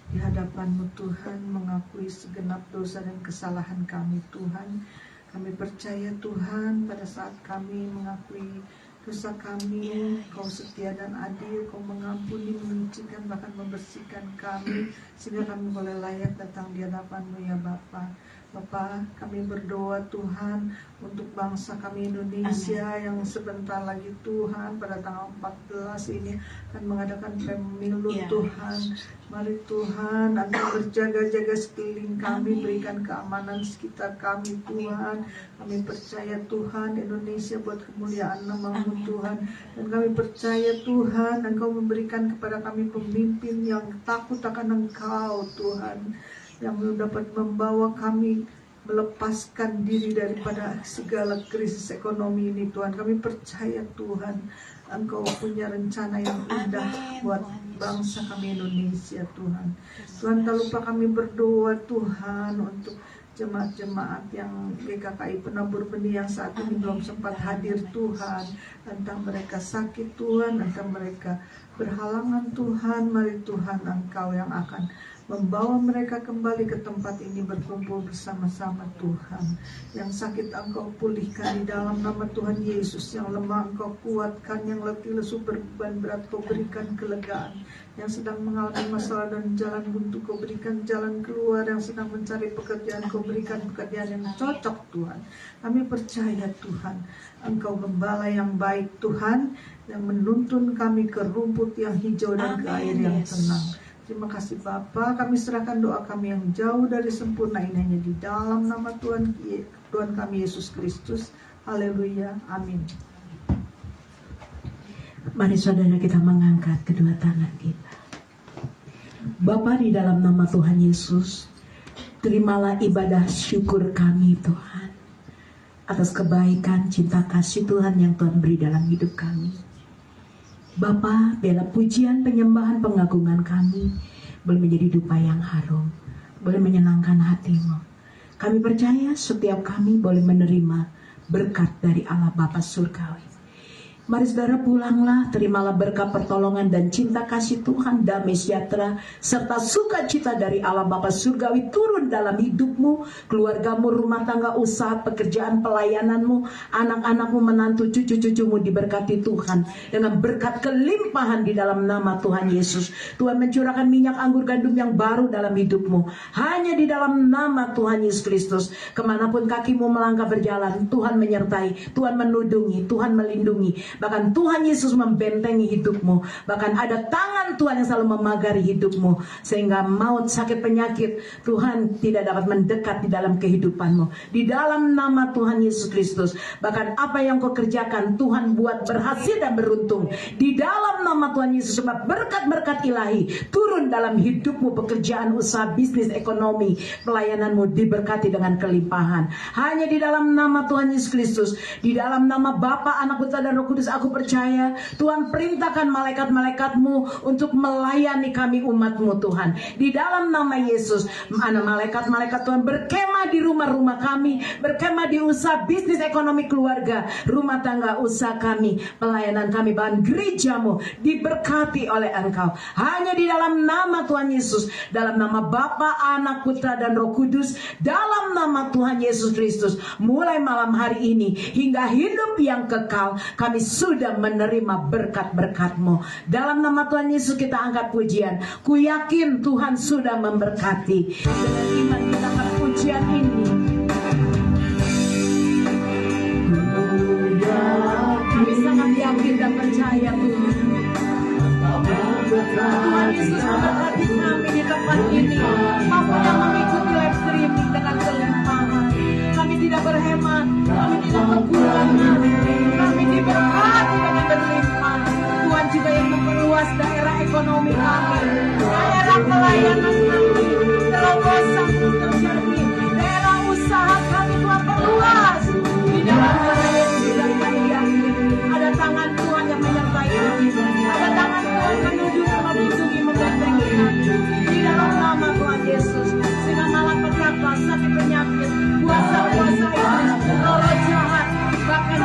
di hadapan-Mu Tuhan, mengakui segenap dosa dan kesalahan kami Tuhan. Kami percaya Tuhan, pada saat kami mengakui dosa kami, Kau setia dan adil, Kau mengampuni, menyucikan, bahkan membersihkan kami, sehingga kami boleh layak datang di hadapan-Mu ya Bapa. Bapa, kami berdoa Tuhan untuk bangsa kami Indonesia yang sebentar lagi Tuhan pada tanggal 14 ini akan mengadakan pemilu Tuhan. Mari Tuhan, Engkau berjaga-jaga sekeliling kami, berikan keamanan sekitar kami Tuhan. Kami percaya Tuhan Indonesia buat kemuliaan nama-Mu Tuhan. Dan kami percaya Tuhan Engkau memberikan kepada kami pemimpin yang takut akan Engkau Tuhan, yang dapat membawa kami melepaskan diri daripada segala krisis ekonomi ini Tuhan. Kami percaya Tuhan Engkau punya rencana yang indah buat bangsa kami Indonesia Tuhan. Tuhan, tak lupa kami berdoa Tuhan untuk jemaat-jemaat yang GKKI penabur benih yang saat ini belum sempat hadir Tuhan. Entah mereka sakit Tuhan, entah mereka berhalangan Tuhan. Mari Tuhan Engkau yang akan membawa mereka kembali ke tempat ini berkumpul bersama-sama Tuhan. Yang sakit Engkau pulihkan di dalam nama Tuhan Yesus. Yang lemah Engkau kuatkan, yang letih lesu berbeban berat Kau berikan kelegaan. Yang sedang mengalami masalah dan jalan buntu Kau berikan jalan keluar. Yang sedang mencari pekerjaan Kau berikan pekerjaan yang cocok Tuhan. Kami percaya Tuhan, Engkau gembala yang baik Tuhan, yang menuntun kami ke rumput yang hijau dan ke air yang tenang. Terima kasih Bapa, kami serahkan doa kami yang jauh dari sempurna ini hanya di dalam nama Tuhan kami Yesus Kristus. Haleluya, amin.
Mari saudara kita mengangkat kedua tangan kita. Bapa, di dalam nama Tuhan Yesus, terimalah ibadah syukur kami Tuhan, atas kebaikan, cinta kasih Tuhan yang Tuhan beri dalam hidup kami. Bapa, biarlah pujian, penyembahan, pengagungan kami boleh menjadi dupa yang harum, boleh menyenangkan hati-Mu. Kami percaya setiap kami boleh menerima berkat dari Allah Bapa Surgawi. Mari saudara pulanglah, terimalah berkat pertolongan dan cinta kasih Tuhan, damai sejahtera, serta sukacita dari Allah Bapa Surgawi turun dalam hidupmu, keluargamu, rumah tangga, usaha, pekerjaan, pelayananmu, anak-anakmu, menantu, cucu-cucumu diberkati Tuhan dengan berkat kelimpahan di dalam nama Tuhan Yesus. Tuhan mencurahkan minyak anggur gandum yang baru dalam hidupmu, hanya di dalam nama Tuhan Yesus Kristus. Kemanapun kakimu melangkah berjalan, Tuhan menyertai, Tuhan menudungi, Tuhan melindungi. Bahkan Tuhan Yesus membentengi hidupmu. Bahkan ada tangan Tuhan yang selalu memagari hidupmu, sehingga maut, sakit, penyakit Tuhan tidak dapat mendekat di dalam kehidupanmu. Di dalam nama Tuhan Yesus Kristus. Bahkan apa yang kau kerjakan Tuhan buat berhasil dan beruntung. Di dalam nama Tuhan Yesus. Sebab berkat-berkat ilahi turun dalam hidupmu, pekerjaan, usaha, bisnis, ekonomi, pelayananmu diberkati dengan kelimpahan. Hanya di dalam nama Tuhan Yesus Kristus. Di dalam nama Bapa, Anak, Putra dan Roh Kudus, aku percaya Tuhan perintahkan malaikat-malaikatmu untuk melayani kami umatmu Tuhan. Di dalam nama Yesus, malaikat-malaikat Tuhan berkemah di rumah-rumah kami, berkemah di usaha, bisnis, ekonomi, keluarga, rumah tangga, usaha kami, pelayanan kami, bahkan gerejamu diberkati oleh Engkau. Hanya di dalam nama Tuhan Yesus, dalam nama Bapa, Anak, Putra dan Roh Kudus, dalam nama Tuhan Yesus Kristus, mulai malam hari ini hingga hidup yang kekal, kami sudah menerima berkat-berkat-Mu. Dalam nama Tuhan Yesus kita angkat pujian. Ku yakin Tuhan sudah memberkati. Dengan iman kita angkat pujian ini. Kami sangat yakin dan percaya Tuhan. Tuhan Yesus memberkati kami di tempat ini. Apa yang mengikuti live streaming dengan kelimpahan. Kami tidak berhemat, kami tidak kekurangan, kami diberkati dengan berlimpah. Tuhan juga yang memperluas daerah ekonomi kami, daerah pelayanan kami, terobosan terjadi, daerah usaha kami Tuhan perluas. Di dalam nama Yesus dan kami yakin ada tangan Tuhan yang menyertai kami, ada tangan Tuhan menunjuk, melindungi, membentengi kami. Di dalam nama Tuhan Yesus, sehingga malapetaka, sakit, penyakit, kuasa-kuasa iblis, roh jahat, bahkan